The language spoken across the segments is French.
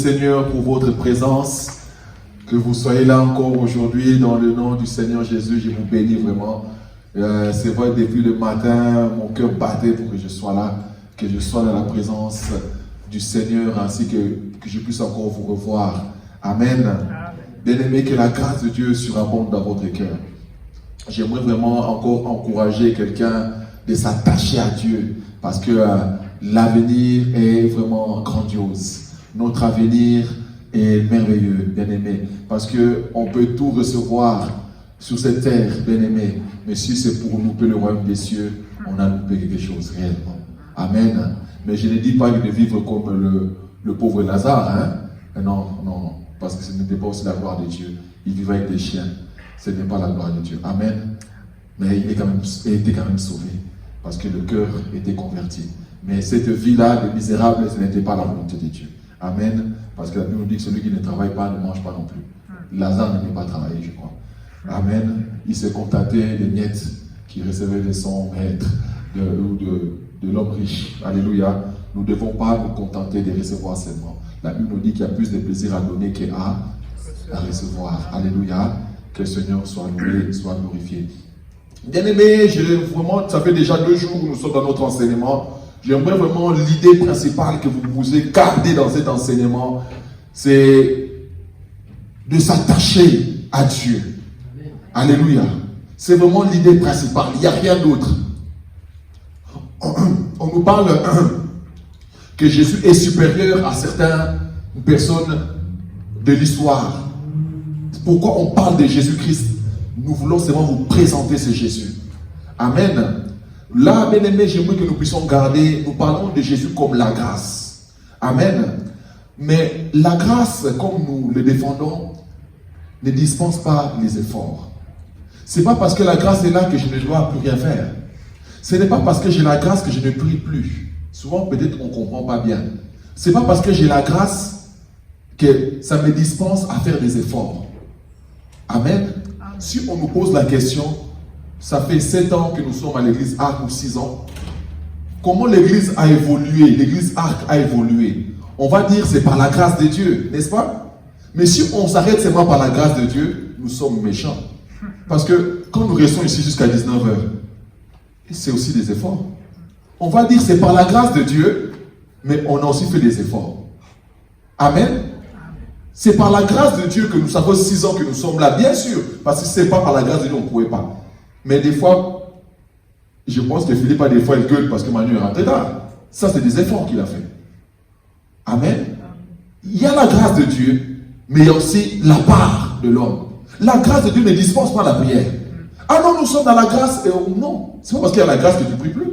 Seigneur pour votre présence. Que vous soyez là encore aujourd'hui dans le nom du Seigneur Jésus. Je vous bénis vraiment. C'est vrai, depuis le matin, mon cœur battait pour que je sois là, que je sois dans la présence du Seigneur, ainsi que je puisse encore vous revoir. Amen. Bien-aimé, que la grâce de Dieu surabonde dans votre cœur. J'aimerais vraiment encore encourager quelqu'un de s'attacher à Dieu, parce que l'avenir est vraiment grandiose. Notre avenir est merveilleux, bien-aimé, parce qu'on peut tout recevoir sur cette terre, bien-aimé, mais si c'est pour louper le royaume des cieux, on a loupé quelque chose réellement. Amen. Mais je ne dis pas de vivre comme le pauvre Lazare, hein? Non, non, parce que ce n'était pas aussi la gloire de Dieu. Il vivait avec des chiens. Ce n'est pas la gloire de Dieu. Amen. Mais il était quand même sauvé, parce que le cœur était converti. Mais cette vie-là, de misérable, ce n'était pas la volonté de Dieu. Amen. Parce que la Bible nous dit que celui qui ne travaille pas ne mange pas non plus. Lazare n'aimait pas travailler, je crois. Amen. Il se contentait des miettes qu'il recevait de son maître, de l'homme riche. Alléluia. Nous ne devons pas nous contenter de recevoir seulement. La Bible nous dit qu'il y a plus de plaisir à donner qu'à recevoir. Alléluia. Que le Seigneur soit loué, soit glorifié. Bien-aimés, vraiment, ça fait déjà 2 jours que nous sommes dans notre enseignement. J'aimerais vraiment, l'idée principale que vous pouvez garder dans cet enseignement, c'est de s'attacher à Dieu. Alléluia. C'est vraiment l'idée principale. Il n'y a rien d'autre. On nous parle que Jésus est supérieur à certaines personnes de l'histoire. Pourquoi on parle de Jésus-Christ? Nous voulons seulement vous présenter ce Jésus. Amen. Là, bien aimé, j'aimerais que nous puissions garder, nous parlons de Jésus comme la grâce. Amen. Mais la grâce, comme nous le défendons, ne dispense pas les efforts. Ce n'est pas parce que la grâce est là que je ne dois plus rien faire. Ce n'est pas parce que j'ai la grâce que je ne prie plus. Souvent, peut-être, on ne comprend pas bien. Ce n'est pas parce que j'ai la grâce que ça me dispense à faire des efforts. Amen. Si on nous pose la question, ça fait 7 ans que nous sommes à l'église Arc ou 6 ans. Comment l'église a évolué? L'église Arc a évolué. On va dire c'est par la grâce de Dieu, n'est-ce pas? Mais si on s'arrête seulement par la grâce de Dieu, nous sommes méchants. Parce que quand nous restons ici jusqu'à 19h, c'est aussi des efforts. On va dire c'est par la grâce de Dieu, mais on a aussi fait des efforts. Amen. C'est par la grâce de Dieu que nous savons 6 ans que nous sommes là, bien sûr. Parce que si ce n'est pas par la grâce de Dieu, on ne pouvait pas. Mais des fois, je pense que Philippe a des fois il gueule parce que Manu est rentré tard. Ça, c'est des efforts qu'il a fait. Amen. Il y a la grâce de Dieu, mais il y a aussi la part de l'homme. La grâce de Dieu ne dispense pas la prière. Ah non, nous sommes dans la grâce. Non, c'est pas parce qu'il y a la grâce que tu ne pries plus.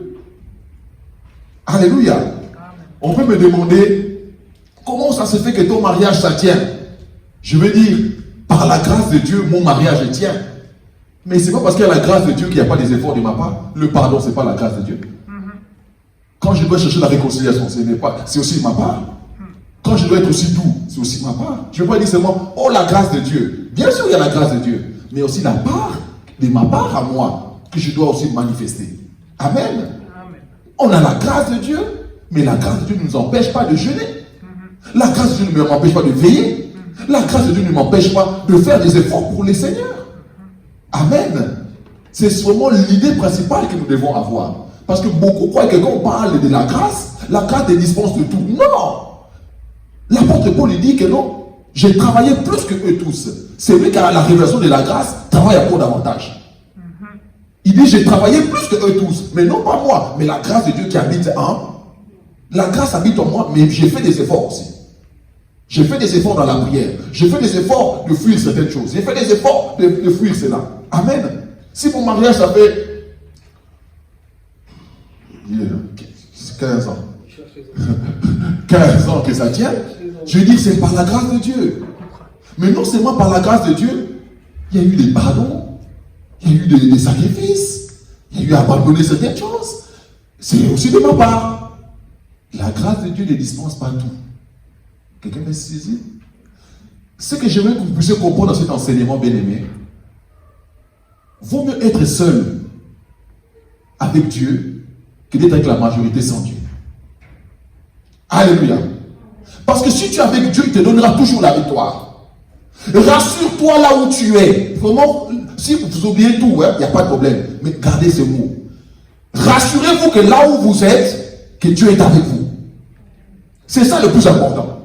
Alléluia. On peut me demander, comment ça se fait que ton mariage, ça tient? Je veux dire, par la grâce de Dieu, mon mariage tient. Mais ce n'est pas parce qu'il y a la grâce de Dieu qu'il n'y a pas des efforts de ma part. Le pardon, ce n'est pas la grâce de Dieu. Quand je dois chercher la réconciliation, c'est aussi ma part. Quand je dois être aussi doux, c'est aussi ma part. Je ne veux pas dire seulement, oh la grâce de Dieu. Bien sûr, il y a la grâce de Dieu. Mais aussi la part de ma part à moi, que je dois aussi manifester. Amen. On a la grâce de Dieu, mais la grâce de Dieu ne nous empêche pas de jeûner. La grâce de Dieu ne m'empêche pas de veiller. La grâce de Dieu ne m'empêche pas de faire des efforts pour les seigneurs. Amen. C'est vraiment l'idée principale que nous devons avoir. Parce que beaucoup croient que quand on parle de la grâce te dispense de tout. Non. L'apôtre Paul dit que non. J'ai travaillé plus que eux tous. C'est lui qui a la révélation de la grâce, travaille encore davantage. Il dit j'ai travaillé plus que eux tous. Mais non pas moi, mais la grâce de Dieu qui habite en. La grâce habite en moi, mais j'ai fait des efforts aussi. J'ai fait des efforts dans la prière. J'ai fait des efforts de fuir certaines choses. J'ai fait des efforts de fuir cela. Amen. Si mon mariage, ça fait 15 ans. 15 ans que ça tient. Je dis que c'est par la grâce de Dieu. Mais non seulement par la grâce de Dieu, il y a eu des pardons, il y a eu des sacrifices, il y a eu à abandonner certaines choses. C'est aussi de ma part. La grâce de Dieu ne dispense pas tout. Quelqu'un m'a saisi? Ce que j'aimerais que vous puissiez comprendre dans cet enseignement bien-aimé, vaut mieux être seul avec Dieu que d'être avec la majorité sans Dieu. Alléluia. Parce que si tu es avec Dieu, il te donnera toujours la victoire. Rassure-toi là où tu es. Vraiment, si vous oubliez tout, il n'y a pas de problème. Mais gardez ce mot. Rassurez-vous que là où vous êtes, que Dieu est avec vous. C'est ça le plus important.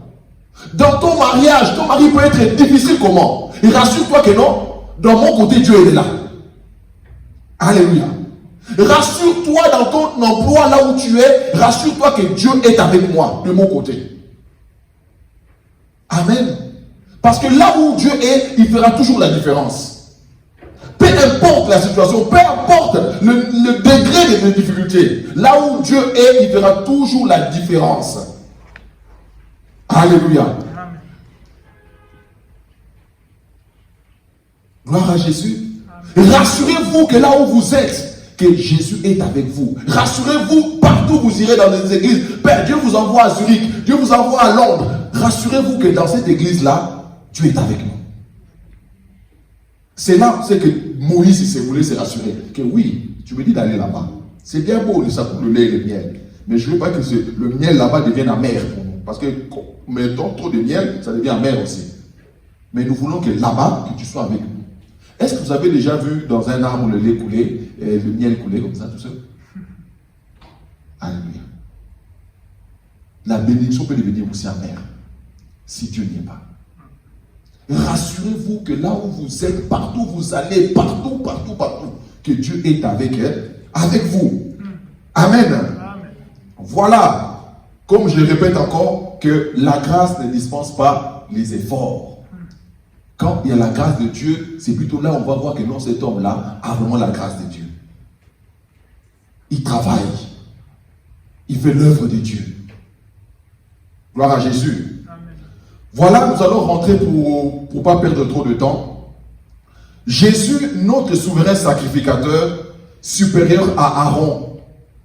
Dans ton mariage, ton mari peut être difficile comment? Et rassure-toi que non, dans mon côté, Dieu est là. Alléluia. Rassure-toi dans ton emploi, là où tu es, rassure-toi que Dieu est avec moi, de mon côté. Amen. Parce que là où Dieu est, il fera toujours la différence. Peu importe la situation, peu importe le degré de difficulté, là où Dieu est, il fera toujours la différence. Alléluia. Gloire à Jésus. Rassurez-vous que là où vous êtes, que Jésus est avec vous. Rassurez-vous partout où vous irez dans les églises. Père, Dieu vous envoie à Zurich, Dieu vous envoie à Londres. Rassurez-vous que dans cette église-là, Dieu est avec nous. C'est là, c'est que Moïse, il s'est voulu se rassurer. Que oui, tu me dis d'aller là-bas. C'est bien beau, ça coupe le lait et le miel. Mais je ne veux pas que le miel là-bas devienne amer pour nous. Parce que, mettons trop de miel, ça devient amer aussi. Mais nous voulons que là-bas, que tu sois avec nous. Est-ce que vous avez déjà vu dans un arbre le lait couler et le miel couler comme ça, tout seul? Alléluia. La bénédiction peut devenir aussi amère si Dieu n'y est pas. Rassurez-vous que là où vous êtes, partout où vous allez, partout, que Dieu est avec vous. Amen. Voilà. Comme je le répète encore, que la grâce ne dispense pas les efforts. Quand il y a la grâce de Dieu, c'est plutôt là où on va voir que non, cet homme-là a vraiment la grâce de Dieu. Il travaille. Il fait l'œuvre de Dieu. Gloire à Jésus. Amen. Voilà, nous allons rentrer pour ne pas perdre trop de temps. Jésus, notre souverain sacrificateur, supérieur à Aaron.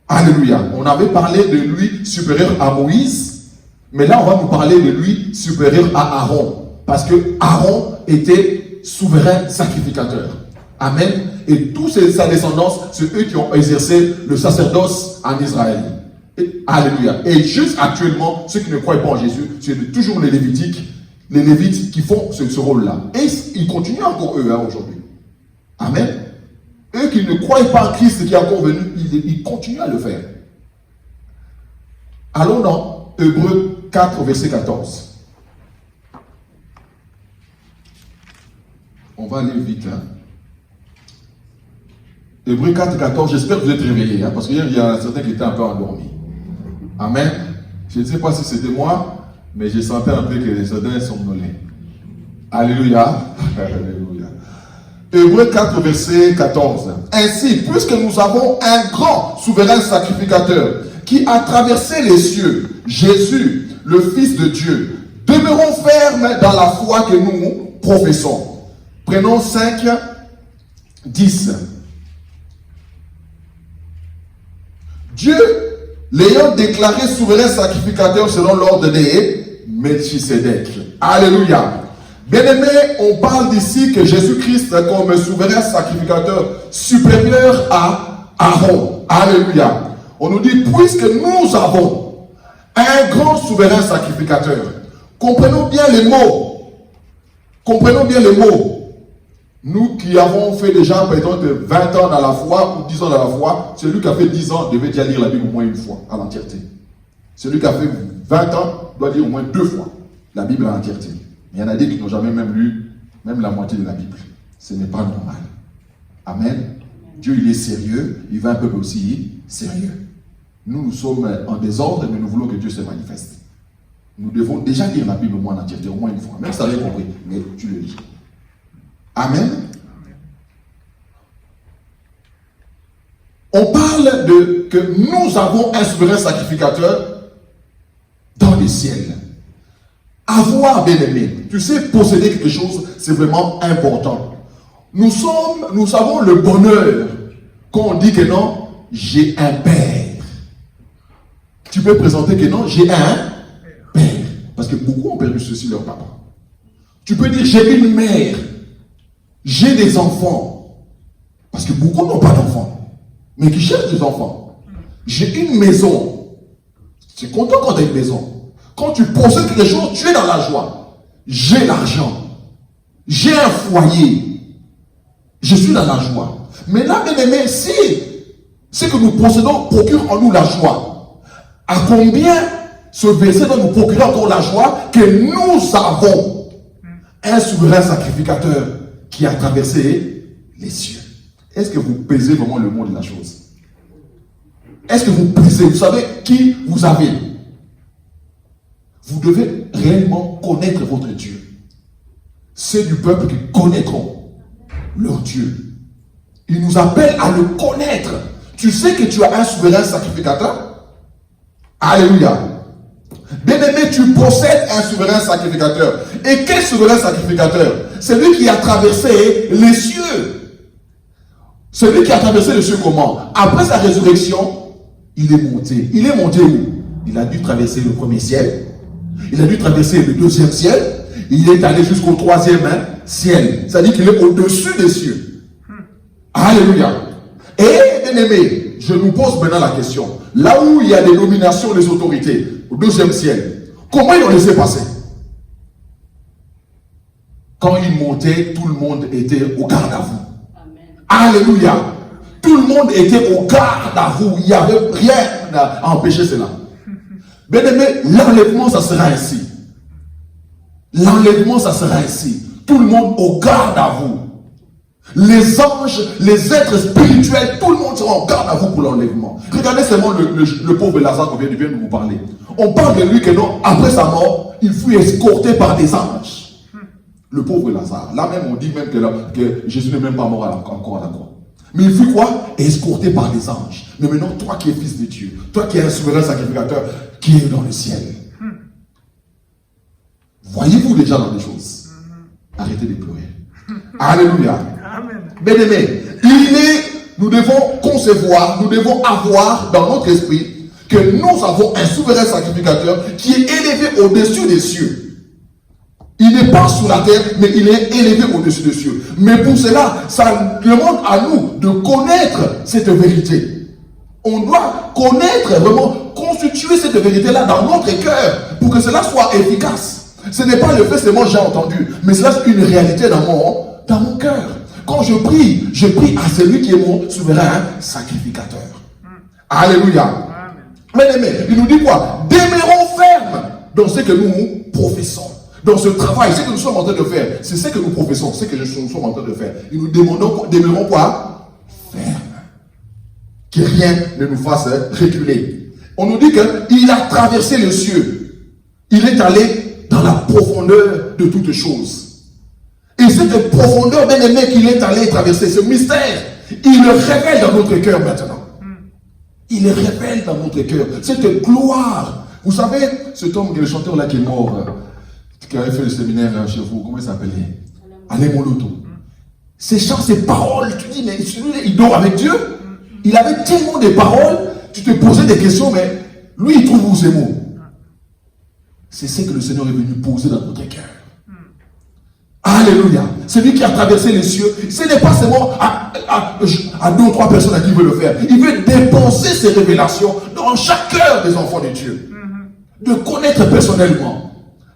Alléluia. On avait parlé de lui supérieur à Moïse, mais là on va nous parler de lui supérieur à Aaron. Parce que Aaron était souverain sacrificateur. Amen. Et tous sa descendance, c'est eux qui ont exercé le sacerdoce en Israël. Alléluia. Et juste actuellement, ceux qui ne croient pas en Jésus, c'est toujours les Lévites qui font ce rôle-là. Et ils continuent encore eux aujourd'hui. Amen. Eux qui ne croient pas en Christ qui est encore venu, ils continuent à le faire. Allons dans Hébreux 4, verset 14. On va aller vite. Hébreux 4, 14, j'espère que vous êtes réveillés, parce qu'il y a certains qui étaient un peu endormis. Amen. Je ne sais pas si c'était moi, mais je sentais un peu que certains somnolaient. Alléluia. Alléluia. Hébreux 4, verset 14. Ainsi, puisque nous avons un grand souverain sacrificateur qui a traversé les cieux, Jésus, le Fils de Dieu, demeurons fermes dans la foi que nous professons. Prenons 5, 10. Dieu, l'ayant déclaré souverain sacrificateur selon l'ordre des Melchisedec. Alléluia. Bien-aimé, on parle d'ici que Jésus-Christ est comme souverain sacrificateur supérieur à Aaron. Alléluia. On nous dit, puisque nous avons un grand souverain sacrificateur. Comprenons bien les mots. Comprenons bien les mots. Nous qui avons fait déjà peut-être 20 ans dans la foi ou 10 ans dans la foi, celui qui a fait 10 ans devait déjà lire la Bible au moins une fois à l'entièreté. Celui qui a fait 20 ans doit lire au moins 2 fois la Bible à l'entièreté. Il y en a des qui n'ont jamais même lu même la moitié de la Bible. Ce n'est pas normal. Amen. Dieu, il est sérieux, il veut un peuple aussi sérieux. Nous sommes en désordre, mais nous voulons que Dieu se manifeste. Nous devons déjà lire la Bible au moins en entièreté, au moins une fois. Même si tu n'as rien compris, mais tu le lis. Amen. On parle de que nous avons un souverain sacrificateur dans les ciels. Avoir, bien aimé, tu sais, posséder quelque chose, c'est vraiment important. Nous avons le bonheur quand on dit que non, j'ai un père. Tu peux présenter que non, j'ai un père. Parce que beaucoup ont perdu ceci leur papa. Tu peux dire, j'ai une mère. J'ai des enfants. Parce que beaucoup n'ont pas d'enfants. Mais qui cherchent des enfants. J'ai une maison. Tu es content quand tu as une maison. Quand tu possèdes quelque chose, tu es dans la joie. J'ai l'argent. J'ai un foyer. Je suis dans la joie. Mais là, bien aimé, si ce que nous possédons procure en nous la joie, à combien ce verset doit nous procurer encore la joie que nous avons un souverain sacrificateur qui a traversé les cieux. Est-ce que vous pesez vraiment le mot de la chose? Est-ce que vous pesez? Vous savez qui vous avez? Vous devez réellement connaître votre Dieu. Ceux du peuple qui connaîtront leur Dieu. Il nous appelle à le connaître. Tu sais que tu as un souverain sacrificateur? Alléluia. Bien-aimé, tu possèdes un souverain sacrificateur. Et quel souverain sacrificateur? Celui qui a traversé les cieux. Celui qui a traversé les cieux comment? Après sa résurrection, il est monté. Il est monté où? Il a dû traverser le premier ciel. Il a dû traverser le deuxième ciel. Il est allé jusqu'au troisième ciel. C'est-à-dire qu'il est au-dessus des cieux. Alléluia. Et, bien-aimé, je nous pose maintenant la question. Là où il y a des nominations des autorités, au deuxième ciel, comment ils ont laissé passer? Quand il montait, tout le monde était au garde à vous. Alléluia. Tout le monde était au garde à vous. Il n'y avait rien à empêcher cela. Bien aimé, l'enlèvement, ça sera ainsi. L'enlèvement, ça sera ainsi. Tout le monde au garde à vous. Les anges, les êtres spirituels, tout le monde sera en garde à vous pour l'enlèvement. Regardez seulement le pauvre Lazare qu'on vient de vous parler. On parle de lui que non, après sa mort, il fut escorté par des anges. Le pauvre Lazare. Là même, on dit même que Jésus n'est même pas mort encore à la croix. Mais il fut quoi? Escorté par des anges. Mais maintenant, toi qui es fils de Dieu, toi qui es un souverain sacrificateur, qui est dans le ciel. Voyez-vous déjà dans les choses? Arrêtez de pleurer. Alléluia. Bien-aimés, nous devons concevoir, nous devons avoir dans notre esprit que nous avons un souverain sacrificateur qui est élevé au-dessus des cieux. Il n'est pas sous la terre, mais il est élevé au-dessus des cieux. Mais pour cela, ça demande à nous de connaître cette vérité. On doit connaître, vraiment constituer cette vérité-là dans notre cœur pour que cela soit efficace. Ce n'est pas le fait seulement j'ai entendu, mais cela c'est une réalité dans mon cœur. Quand je prie à celui qui est mon souverain sacrificateur. Alléluia. Bien-aimés, il nous dit quoi? Demeurons fermes dans ce que nous professons. Dans ce travail, ce que nous sommes en train de faire, c'est ce que nous professons, ce que nous sommes en train de faire. Et nous demeurons quoi? Fermes. Que rien ne nous fasse reculer. On nous dit qu'il a traversé les cieux. Il est allé dans la profondeur de toutes choses. Et cette profondeur, bien aimé, qu'il est allé traverser, ce mystère, il le révèle dans notre cœur maintenant. Il le révèle dans notre cœur. Cette gloire. Vous savez, cet homme, le chanteur là qui est mort, qui avait fait le séminaire chez vous, comment il s'appelait? Alain Moloto. Ces chants, ces paroles, tu dis, mais celui-là, il dort avec Dieu. Il avait tellement de paroles, tu te posais des questions, mais lui, il trouve où ces mots? C'est ce que le Seigneur est venu poser dans notre cœur. Alléluia. Celui qui a traversé les cieux, ce n'est pas seulement à 2 ou 3 personnes à qui il veut le faire. Il veut déposer ses révélations dans chaque cœur des enfants de Dieu. De connaître personnellement.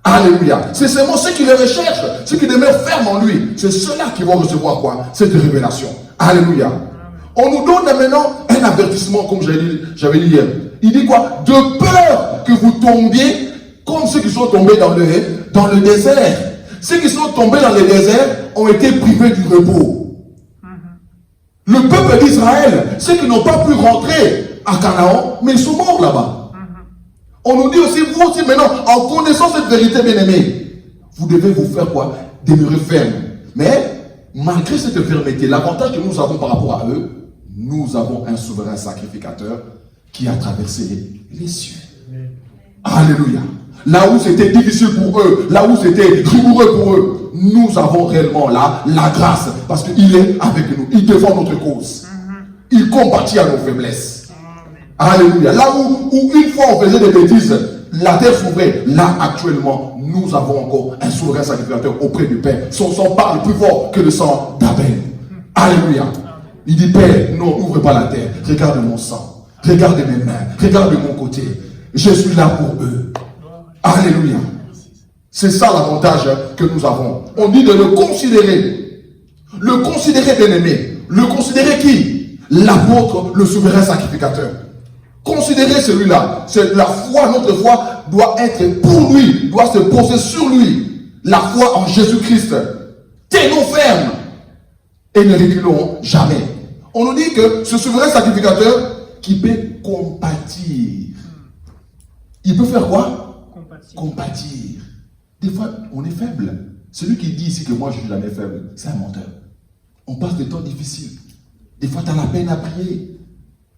Alléluia. C'est seulement ceux qui le recherchent, ceux qui demeurent fermes en lui. C'est ceux-là qui vont recevoir quoi? Cette révélation. Alléluia. On nous donne maintenant un avertissement, comme j'avais dit hier. Il dit quoi? De peur que vous tombiez comme ceux qui sont tombés dans le désert. Ceux qui sont tombés dans le désert ont été privés du repos. Le peuple d'Israël, ceux qui n'ont pas pu rentrer à Canaan, mais ils sont morts là-bas. On nous dit aussi, vous aussi maintenant, en connaissant cette vérité, bien-aimée, vous devez vous faire quoi? Demeurer ferme. Mais, malgré cette fermeté, l'avantage que nous avons par rapport à eux, nous avons un souverain sacrificateur qui a traversé les cieux. Alléluia. Là où c'était difficile pour eux, là où c'était rigoureux pour eux, nous avons réellement là la grâce, parce qu'il est avec nous, il défend notre cause. Il combattit à nos faiblesses. Alléluia. Là où une fois on faisait des bêtises, la terre s'ouvrait. Là actuellement, nous avons encore un souverain sacrificateur auprès du Père. Son sang parle plus fort que le sang d'Abel. Alléluia. Il dit, Père, non, n'ouvre pas la terre. Regarde mon sang. Regarde mes mains. Regarde mon côté. Je suis là pour eux. Alléluia. C'est ça l'avantage que nous avons. On dit de le considérer. Le considérer, bien-aimé. Le considérer qui? L'apôtre, le souverain sacrificateur. Considérer celui-là. La foi, notre foi doit être pour lui, doit se poser sur lui. La foi en Jésus-Christ. Tenons ferme et ne reculons jamais. On nous dit que ce souverain sacrificateur qui peut compatir. Il peut faire quoi? Compatir. Des fois, on est faible. Celui qui dit ici que moi je suis jamais faible, c'est un menteur. On passe des temps difficiles. Des fois, tu as la peine à prier.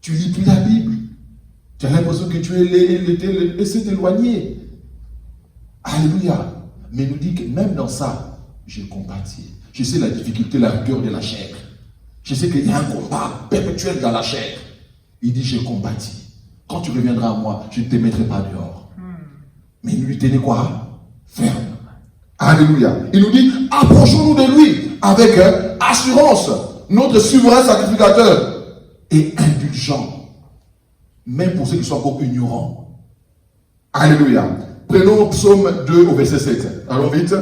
Tu lis plus la Bible. Tu as l'impression que tu es laissé t'éloigner. Alléluia. Mais il nous dit que même dans ça, je compatis. Je sais la difficulté, la rigueur de la chair. Je sais qu'il y a un combat perpétuel dans la chair. Il dit, je compatis. Quand tu reviendras à moi, je ne te mettrai pas dehors. Mais il lui tenait quoi? Ferme. Alléluia. Il nous dit, approchons-nous de lui avec assurance, notre souverain sacrificateur et indulgent. Même pour ceux qui sont encore ignorants. Alléluia. Prenons Psaume 2 au verset 7. Allons vite.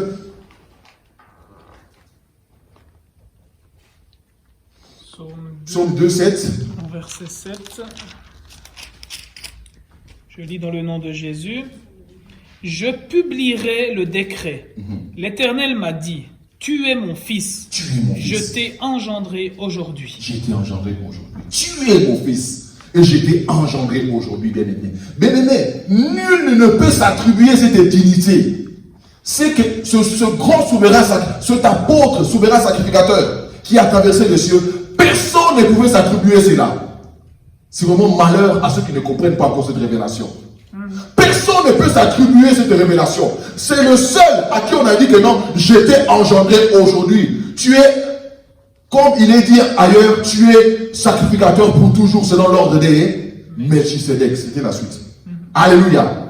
Psaume 2, 7. Au verset 7. Je lis dans le nom de Jésus. Je publierai le décret. L'Éternel m'a dit, tu es mon fils. Tu es mon fils. Je t'ai engendré aujourd'hui. J'ai été engendré aujourd'hui. Tu es mon fils. Et j'ai été engendré aujourd'hui, bien-aimé. Bien-aimé, nul ne peut s'attribuer cette dignité. C'est que ce grand souverain, cet apôtre souverain sacrificateur qui a traversé les cieux, personne ne pouvait s'attribuer cela. C'est vraiment malheur à ceux qui ne comprennent pas encore cette révélation. Personne ne peut s'attribuer cette révélation. C'est le seul à qui on a dit que non, j'étais engendré aujourd'hui. Tu es, comme il est dit ailleurs, tu es sacrificateur pour toujours selon l'ordre des Melchisedec. C'était la suite. Alléluia.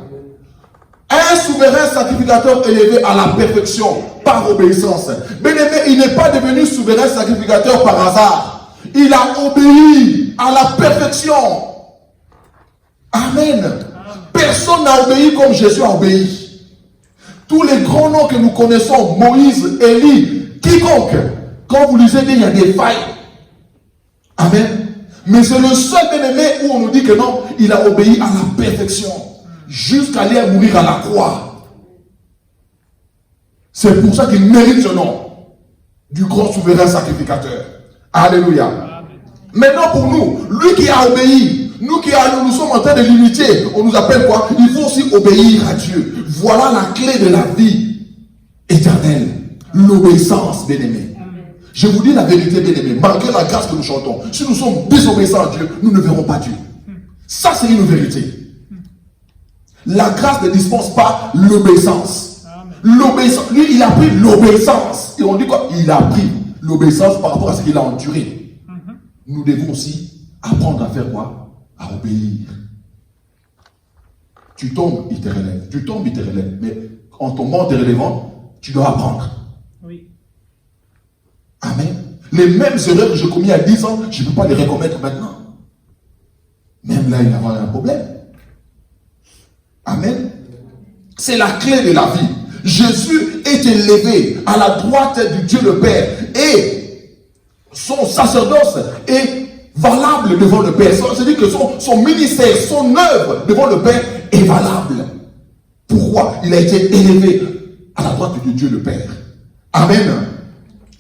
Un souverain sacrificateur élevé à la perfection par obéissance. Bien-aimé, il n'est pas devenu souverain sacrificateur par hasard. Il a obéi à la perfection. Amen. Personne n'a obéi comme Jésus a obéi. Tous les grands noms que nous connaissons, Moïse, Élie, quiconque, quand vous lisez, il y a des failles. Amen. Mais c'est le seul bien-aimé où on nous dit que non, il a obéi à la perfection. Jusqu'à aller mourir à la croix. C'est pour ça qu'il mérite ce nom du grand souverain sacrificateur. Alléluia. Amen. Maintenant pour nous, lui qui a obéi, nous sommes en train de l'imiter, on nous appelle quoi? Il faut aussi obéir à Dieu. Voilà la clé de la vie éternelle. L'obéissance, bien-aimé. Je vous dis la vérité, bien-aimé. Malgré la grâce que nous chantons, si nous sommes désobéissants à Dieu, nous ne verrons pas Dieu. Ça, c'est une vérité. La grâce ne dispense pas l'obéissance. L'obéissance, lui, il a pris l'obéissance. Et on dit quoi? Il a pris l'obéissance par rapport à ce qu'il a enduré. Nous devons aussi apprendre à faire quoi? À obéir. Tu tombes, il te relève. Tu tombes, il te relève. Mais en tombant, en te relevant, tu dois apprendre. Oui. Amen. Les mêmes erreurs que j'ai commises à 10 ans, je ne peux pas les recommettre maintenant. Même là, il y a un problème. Amen. C'est la clé de la vie. Jésus est élevé à la droite du Dieu le Père. Et son sacerdoce est valable devant le Père. C'est-à-dire que son ministère, son œuvre devant le Père est valable. Pourquoi? Il a été élevé à la droite de Dieu le Père. Amen.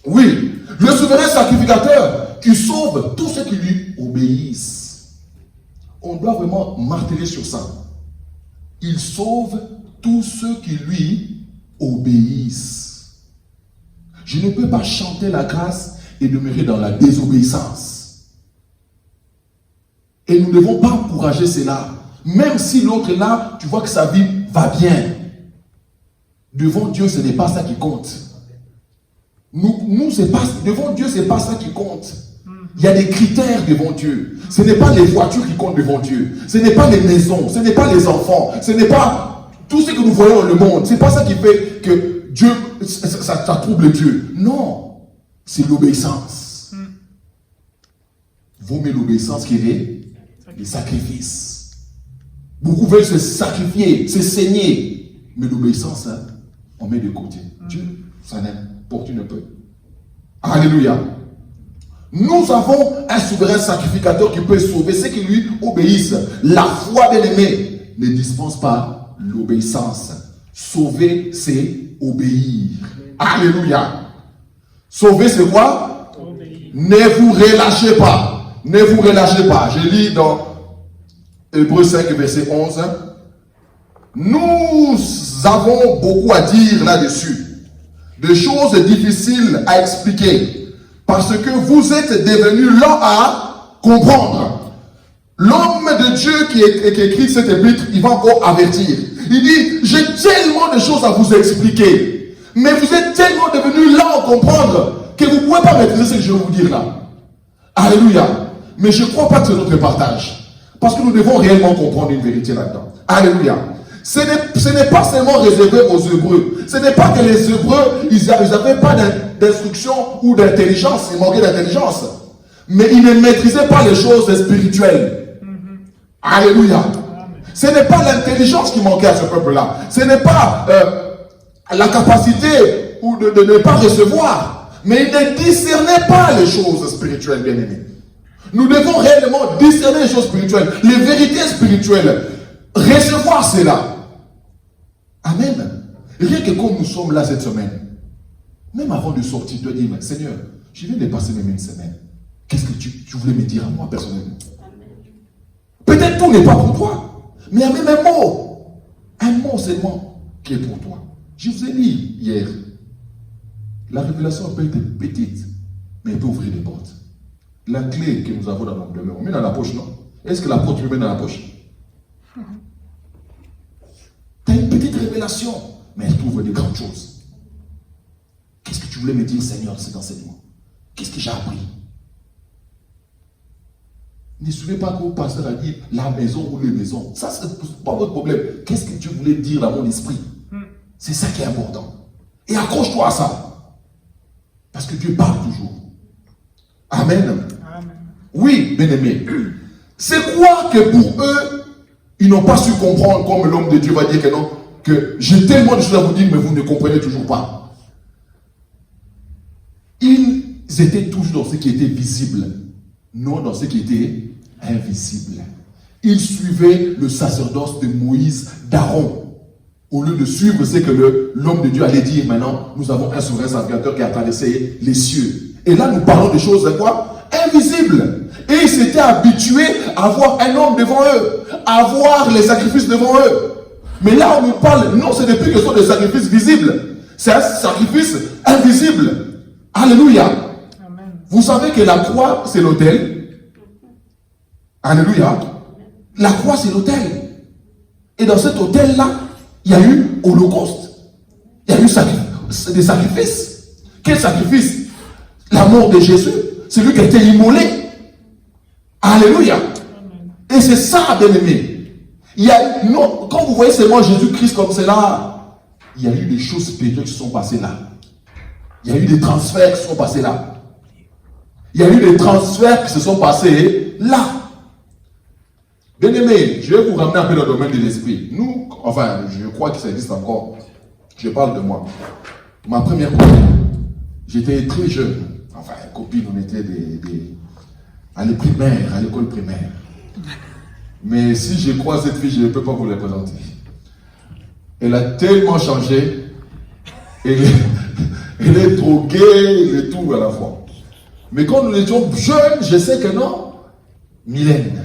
Oui. Le souverain sacrificateur qui sauve tous ceux qui lui obéissent. On doit vraiment marteler sur ça. Il sauve tous ceux qui lui obéissent. Je ne peux pas chanter la grâce et demeurer dans la désobéissance. Et nous ne devons pas encourager cela. Même si l'autre est là, tu vois que sa vie va bien. Devant Dieu, ce n'est pas ça qui compte. Nous c'est pas, devant Dieu, ce n'est pas ça qui compte. Il y a des critères devant Dieu. Ce n'est pas les voitures qui comptent devant Dieu. Ce n'est pas les maisons. Ce n'est pas les enfants. Ce n'est pas tout ce que nous voyons dans le monde. Ce n'est pas ça qui fait que Dieu, ça trouble Dieu. Non. C'est l'obéissance. Vaut mieux l'obéissance qu'il est les sacrifices. Beaucoup veulent se sacrifier, se saigner. Mais l'obéissance, hein, on met de côté. Dieu, ça n'importe une peu. Alléluia. Nous avons un souverain sacrificateur qui peut sauver ceux qui lui obéissent. La foi, bien aimé, ne dispense pas l'obéissance. Sauver, c'est obéir. Alléluia. Sauver, c'est quoi? Obéir. Ne vous relâchez pas. Ne vous relâchez pas. Je lis dans Hébreux 5, verset 11. Nous avons beaucoup à dire là-dessus. Des choses difficiles à expliquer. Parce que vous êtes devenus lents à comprendre. L'homme de Dieu qui écrit cette épître, il va encore avertir. Il dit, j'ai tellement de choses à vous expliquer. Mais vous êtes tellement devenus lents à comprendre que vous ne pouvez pas maîtriser ce que je vais vous dire là. Alléluia. Mais je ne crois pas que c'est notre partage. Parce que nous devons réellement comprendre une vérité là-dedans. Alléluia. Ce n'est pas seulement réservé aux Hébreux. Ce n'est pas que les Hébreux, ils n'avaient pas d'instruction ou d'intelligence. Ils manquaient d'intelligence. Mais ils ne maîtrisaient pas les choses spirituelles. Alléluia. Ce n'est pas l'intelligence qui manquait à ce peuple-là. Ce n'est pas la capacité ou de ne pas recevoir. Mais ils ne discernaient pas les choses spirituelles, bien aimés. Nous devons réellement discerner les choses spirituelles, les vérités spirituelles. Recevoir cela. Amen. Rien que comme nous sommes là cette semaine, même avant de sortir, tu dois dire, Seigneur, je viens de passer même une semaine. Qu'est-ce que tu voulais me dire à moi personnellement? Peut-être tout n'est pas pour toi, mais il y a même un mot seulement qui est pour toi. Je vous ai dit hier, la révélation peut être petite, mais elle peut ouvrir des portes. La clé que nous avons dans notre demeure, on met dans la poche, non? Est-ce que la porte, tu le mets dans la poche? Tu as une petite révélation, mais elle t'ouvre des grandes choses. Qu'est-ce que tu voulais me dire, Seigneur, cet enseignement? Qu'est-ce que j'ai appris? Ne souvenez pas que le pasteur a dit la maison ou les maisons. Ça, c'est pas votre problème. Qu'est-ce que tu voulais dire dans mon esprit? C'est ça qui est important. Et accroche-toi à ça. Parce que Dieu parle toujours. Amen. Amen. Oui, bien-aimé. C'est quoi que pour eux, ils n'ont pas su comprendre, comme l'homme de Dieu va dire que non, que j'ai tellement de choses à vous dire, mais vous ne comprenez toujours pas. Ils étaient toujours dans ce qui était visible, non dans ce qui était invisible. Ils suivaient le sacerdoce de Moïse, d'Aaron, au lieu de suivre ce que l'homme de Dieu allait dire. Maintenant, nous avons un souverain sacrificateur qui a traversé les cieux. Et là, nous parlons de choses, quoi? Invisibles. Et ils s'étaient habitués à voir un homme devant eux, à voir les sacrifices devant eux. Mais là, on nous parle, non, ce n'est plus que ce sont des sacrifices visibles. C'est un sacrifice invisible. Alléluia. Amen. Vous savez que la croix, c'est l'autel. Alléluia. La croix, c'est l'autel. Et dans cet autel-là, il y a eu holocauste. Il y a eu des sacrifices. Quel sacrifice? La mort de Jésus. C'est lui qui a été immolé. Alléluia. Et c'est ça, bien-aimé. Non, quand vous voyez seulement Jésus-Christ comme cela, il y a eu des choses spirituelles qui se sont passées là. Il y a eu des transferts qui se sont passés là. Il y a eu des transferts qui se sont passés là. Bien-aimé, je vais vous ramener un peu dans le domaine de l'esprit. Nous, enfin, je crois que ça existe encore. Je parle de moi. Ma première copine, j'étais très jeune. Enfin, copine, on était à l'école primaire. Mais si je crois cette fille, je ne peux pas vous la présenter. Elle a tellement changé. Elle est droguée et tout à la fois. Mais quand nous étions jeunes, je sais que non. Mylène.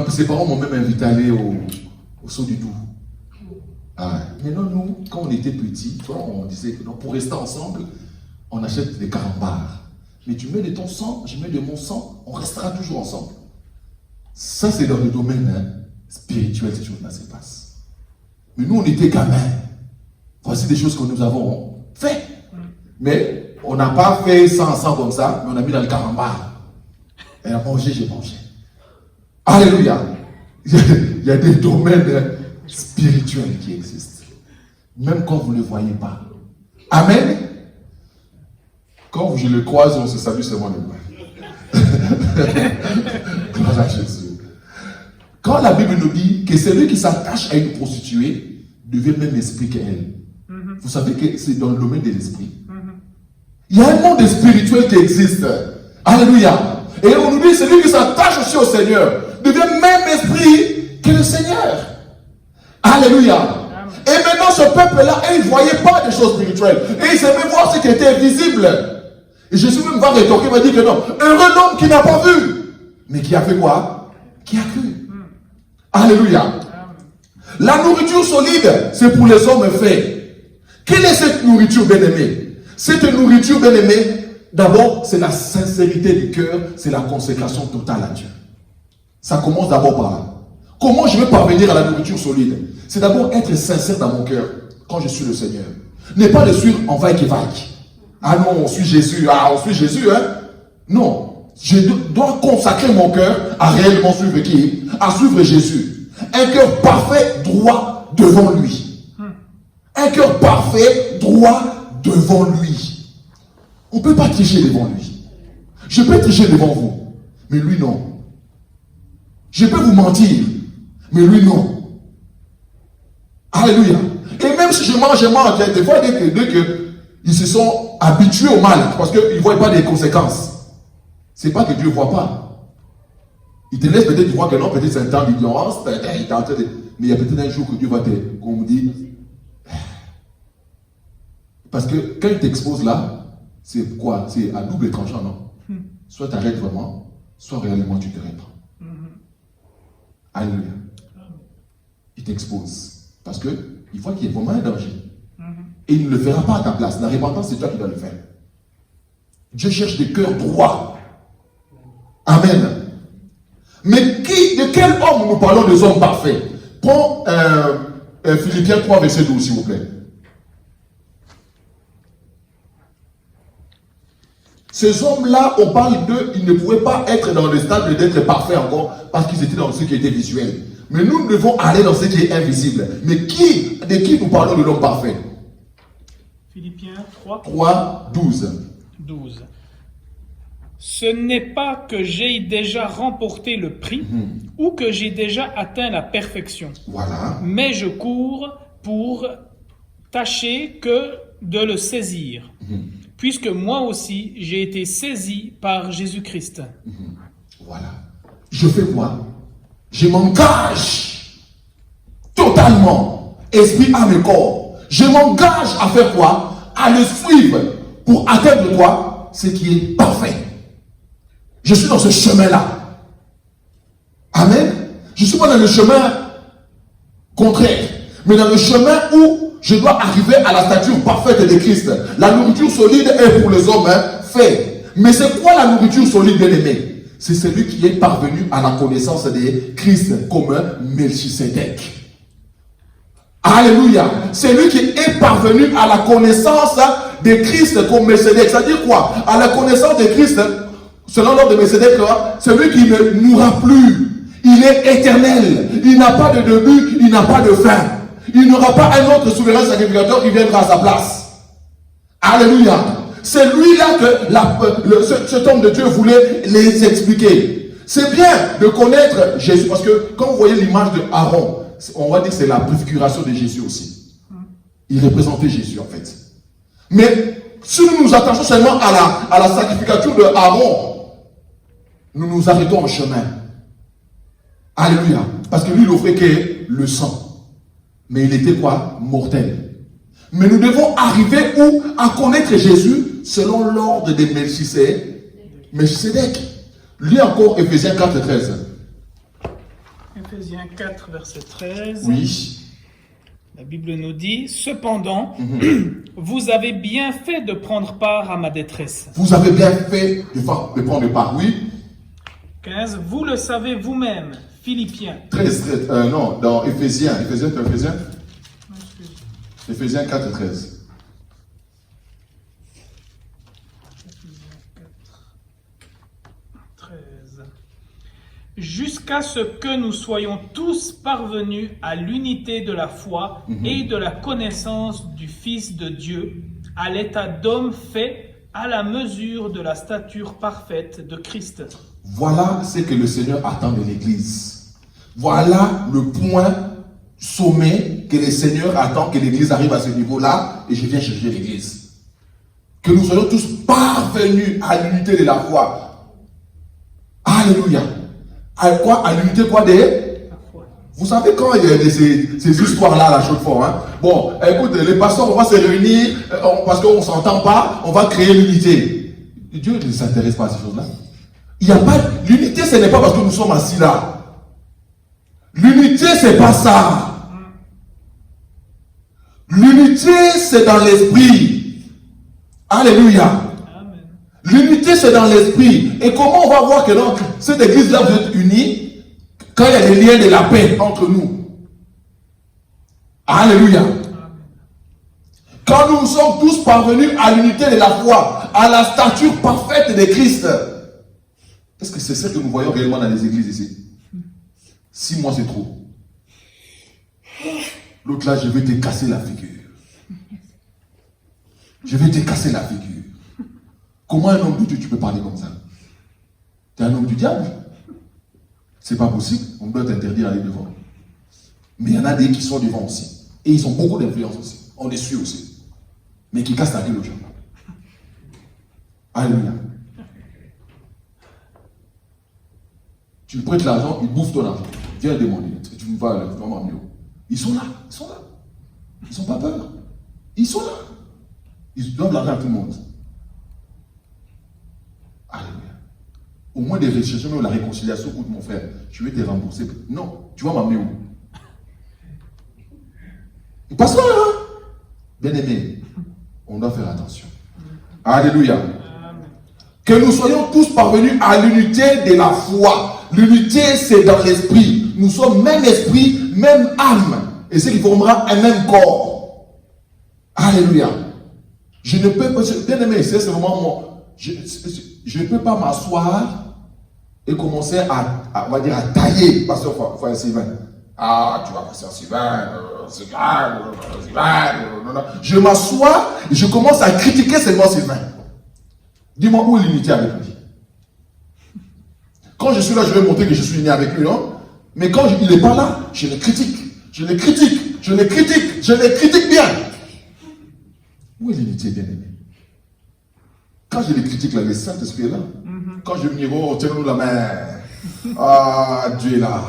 Ses parents m'ont même invité à aller au Saut du Doubs. Ah, mais non, nous, quand on était petits, on disait que non, pour rester ensemble, on achète des carambars. Mais tu mets de ton sang, je mets de mon sang, on restera toujours ensemble. Ça, c'est dans le domaine spirituel, ces choses-là se passent. Mais nous, on était gamins. Voici des choses que nous avons fait. Mais on n'a pas fait ça ensemble comme ça, mais on a mis dans le carambar. Elle a mangé, j'ai mangé. Alléluia. Il y a des domaines spirituels qui existent. Même quand vous ne le voyez pas. Amen. Quand je le croise, on se salue seulement le main. Gloire à Jésus. Quand la Bible nous dit que celui qui s'attache à une prostituée devient le même esprit qu'elle. Vous savez que c'est dans le domaine de l'esprit. Il y a un monde spirituel qui existe. Alléluia. Et on nous dit celui qui s'attache aussi au Seigneur devient le même esprit que le Seigneur. Alléluia. Et maintenant ce peuple-là, il ne voyait pas des choses spirituelles. Et il s'aimait voir ce qui était visible. Et Jésus même va rétorquer, va dire que non. Heureux l'homme qui n'a pas vu, mais qui a fait quoi? Qui a cru. Alléluia. La nourriture solide, c'est pour les hommes faits. Quelle est cette nourriture bien-aimée? Cette nourriture bien-aimée, d'abord, c'est la sincérité du cœur, c'est la consécration totale à Dieu. Ça commence d'abord par là. Comment je vais parvenir à la nourriture solide? C'est d'abord être sincère dans mon cœur quand je suis le Seigneur. Ne pas le suivre en vague-vague. Ah non, on suit Jésus. Ah, on suit Jésus, hein? Non. Je dois consacrer mon cœur à réellement suivre qui? À suivre Jésus. Un cœur parfait, droit devant lui. Un cœur parfait, droit devant lui. On ne peut pas tricher devant lui. Je peux tricher devant vous, mais lui non. Je peux vous mentir, mais lui non. Alléluia. Et même si je mange, des fois, dès que ils se sont habitués au mal, parce qu'ils ne voient pas les conséquences. C'est pas que Dieu ne voit pas. Il te laisse peut-être voir que non, peut-être c'est un temps d'ignorance, mais il y a peut-être un jour que Dieu va te, comme on dit, parce que quand il t'expose là, c'est quoi? C'est à double tranchant, non? Soit tu arrêtes vraiment, soit réellement tu te répands. Alléluia. Il t'expose. Parce qu'il voit qu'il y a vraiment un danger. Et il ne le fera pas à ta place. La repentance, c'est toi qui dois le faire. Dieu cherche des cœurs droits. Amen. Mais de quel homme nous parlons des hommes parfaits? Prends Philippiens 3, verset 12, s'il vous plaît. Ces hommes-là, on parle d'eux, ils ne pouvaient pas être dans le stade d'être parfaits encore, parce qu'ils étaient dans ce qui était visuel. Mais nous devons aller dans ce qui est invisible. Mais de qui nous parlons de l'homme parfait? Philippiens 3, 12. 12. Ce n'est pas que j'ai déjà remporté le prix ou que j'ai déjà atteint la perfection. Voilà. Mais je cours pour tâcher que de le saisir. Puisque moi aussi, j'ai été saisi par Jésus-Christ. Voilà. Je fais quoi? Je m'engage totalement, esprit, âme et corps. Je m'engage à faire quoi? À le suivre pour atteindre quoi? Ce qui est parfait. Je suis dans ce chemin-là. Amen. Je ne suis pas dans le chemin contraire, mais dans le chemin où je dois arriver à la stature parfaite de Christ. La nourriture solide est pour les hommes faits. Mais c'est quoi la nourriture solide, bien-aimé? C'est celui qui est parvenu à la connaissance de Christ comme Melchisedec. Alléluia. C'est lui qui est parvenu à la connaissance de Christ comme Melchisedec. C'est-à-dire quoi? À la connaissance de Christ, selon l'ordre de Melchisedec, c'est lui qui ne mourra plus. Il est éternel. Il n'a pas de début, il n'a pas de fin. Il n'aura pas un autre souverain sacrificateur qui viendra à sa place. Alléluia. C'est lui-là que cet homme de Dieu voulait les expliquer. C'est bien de connaître Jésus, parce que quand vous voyez l'image de Aaron, on va dire que c'est la préfiguration de Jésus aussi. Il représentait Jésus en fait. Mais si nous nous attachons seulement à la sacrificature de Aaron, nous nous arrêtons en chemin. Alléluia. Parce que lui, il offrait que le sang. Mais il était quoi? Mortel. Mais nous devons arriver où? À connaître Jésus selon l'ordre de Melchisedec. Lis encore Ephésiens 4, 13. Ephésiens 4, verset 13. Oui. La Bible nous dit, cependant, vous avez bien fait de prendre part à ma détresse. Vous avez bien fait de prendre part, oui. 15. Vous le savez vous-même, Philippiens. 13, non, dans Ephésiens. Ephésiens 4, 13. Jusqu'à ce que nous soyons tous parvenus à l'unité de la foi et de la connaissance du Fils de Dieu, à l'état d'homme fait à la mesure de la stature parfaite de Christ. Voilà ce que le Seigneur attend de l'Église. Voilà le point sommet que le Seigneur attend que l'Église arrive à ce niveau-là, et je viens chercher l'Église. Que nous soyons tous parvenus à l'unité de la foi. Alléluia. À quoi? À l'unité quoi des? Vous savez quand il y a ces histoires-là, la chaude fort, hein? Bon, écoute, les pasteurs, on va se réunir, parce qu'on ne s'entend pas, on va créer l'unité. Dieu ne s'intéresse pas à ces choses-là. Il n'y a pas l'unité, ce n'est pas parce que nous sommes assis là. L'unité, c'est pas ça. L'unité, c'est dans l'esprit. Alléluia. L'unité, c'est dans l'esprit. Et comment on va voir que donc, cette église-là vous êtes unie quand il y a des liens de la paix entre nous? Alléluia. Quand nous sommes tous parvenus à l'unité de la foi, à la stature parfaite de Christ. Est-ce que c'est ça que nous voyons réellement dans les églises ici? 6 mois, c'est trop. L'autre là, je vais te casser la figure. Je vais te casser la figure. Comment un homme de Dieu, tu peux parler comme ça? Tu es un homme du diable? C'est pas possible. On doit t'interdire d'aller devant. Mais il y en a des qui sont devant aussi. Et ils ont beaucoup d'influence aussi. On les suit aussi. Mais qui cassent la gueule aux gens. Alléluia. Tu prêtes l'argent, ils bouffent ton argent. Viens demander. Tu me vas vraiment mieux. Ils sont là. Ils sont là. Ils n'ont pas peur. Ils sont là. Ils donnent l'argent à tout le monde. Alléluia. Au moins des recherches, la réconciliation, écoute mon frère, je vais te rembourser. Non, tu vas m'amener où? Parce que, bien aimé, on doit faire attention. Alléluia. Que nous soyons tous parvenus à l'unité de la foi. L'unité, c'est dans l'esprit. Nous sommes même esprit, même âme. Et ce qui formera un même corps. Alléluia. Je ne peux pas, bien aimé, c'est vraiment moi. Je ne peux pas m'asseoir et commencer on va dire, à tailler Pasteur Frère Sylvain. Ah, tu vois, Pasteur Sylvain, c'est grave, non. Je m'assois et je commence à critiquer seulement Sylvain. Dis-moi où est l'unité avec lui. Quand je suis là, je vais montrer que je suis uni avec lui, non? Mais quand il n'est pas là, je le critique. Je le critique bien. Où est l'unité, bien-aimé? Quand je les critique, là, le Saint-Esprit est là. Quand je me dis, oh, tiens-nous la main. Ah, Dieu est là.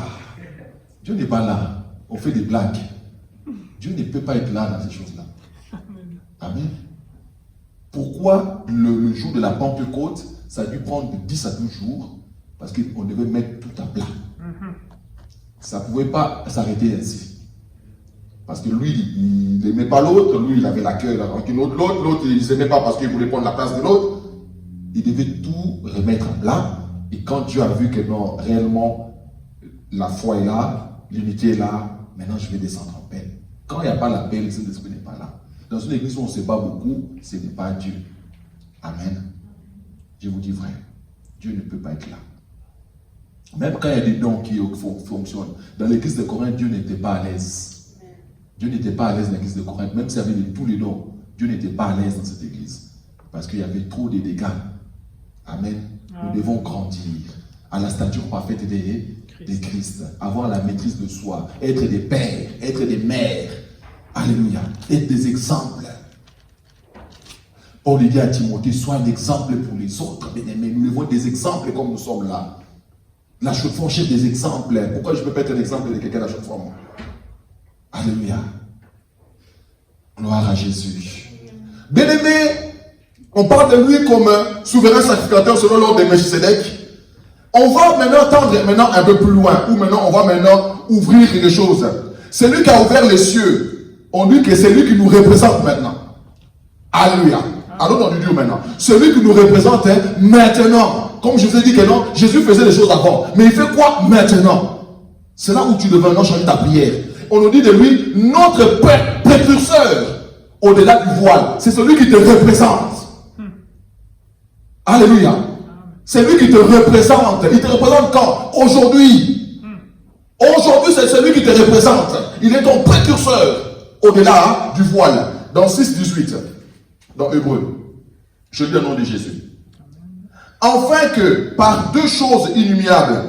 Dieu n'est pas là. On fait des blagues. Dieu ne peut pas être là dans ces choses-là. Amen. Pourquoi le jour de la Pentecôte, ça a dû prendre de 10 à 12 jours? Parce qu'on devait mettre tout à plat. Ça ne pouvait pas s'arrêter ainsi. Parce que lui, il n'aimait pas l'autre, lui, il avait la queue avec une autre, l'autre, il ne s'aimait pas parce qu'il voulait prendre la place de l'autre. Il devait tout remettre à plat. Et quand Dieu a vu que non, réellement, la foi est là, l'unité est là, maintenant je vais descendre en paix. Quand il n'y a pas la paix, le Saint-Esprit n'est pas là. Dans une église où on ne se bat beaucoup, ce n'est pas Dieu. Amen. Je vous dis vrai, Dieu ne peut pas être là. Même quand il y a des dons qui fonctionnent, dans l'église de Corinthe, Dieu n'était pas à l'aise. Dieu n'était pas à l'aise dans l'église de Corinthe, même s'il y avait tous les dons, Dieu n'était pas à l'aise dans cette église. Parce qu'il y avait trop de dégâts. Amen. Nous devons grandir à la stature parfaite de Christ. Avoir la maîtrise de soi. Être des pères, être des mères. Alléluia. Être des exemples. Paul dit à Timothée, sois un exemple pour les autres. Bien-aimés, nous devons être des exemples comme nous sommes là. La Chaux-de-Fonds, on cherche des exemples. Pourquoi je ne peux pas être un exemple de quelqu'un à la Chaux-de-Fonds? Alléluia. Gloire à Jésus. Bien-aimé, on parle de lui comme souverain sacrificateur selon l'ordre de Melchisédek. On va maintenant tendre un peu plus loin, ou maintenant on va maintenant ouvrir quelque chose. C'est lui qui a ouvert les cieux. On dit que c'est lui qui nous représente maintenant. Alléluia. Allons dans du Dieu maintenant. Celui qui nous représente maintenant. Comme je vous ai dit que non, Jésus faisait les choses avant. Mais il fait quoi maintenant? C'est là où tu devrais maintenant changer ta prière. On nous dit de lui, notre précurseur au-delà du voile. C'est celui qui te représente. Alléluia. C'est lui qui te représente. Il te représente quand? Aujourd'hui. Aujourd'hui, c'est celui qui te représente. Il est ton précurseur au-delà du voile. Dans 6:18, dans Hébreu. Je lis le nom de Jésus. Afin que, par deux choses inoubliables,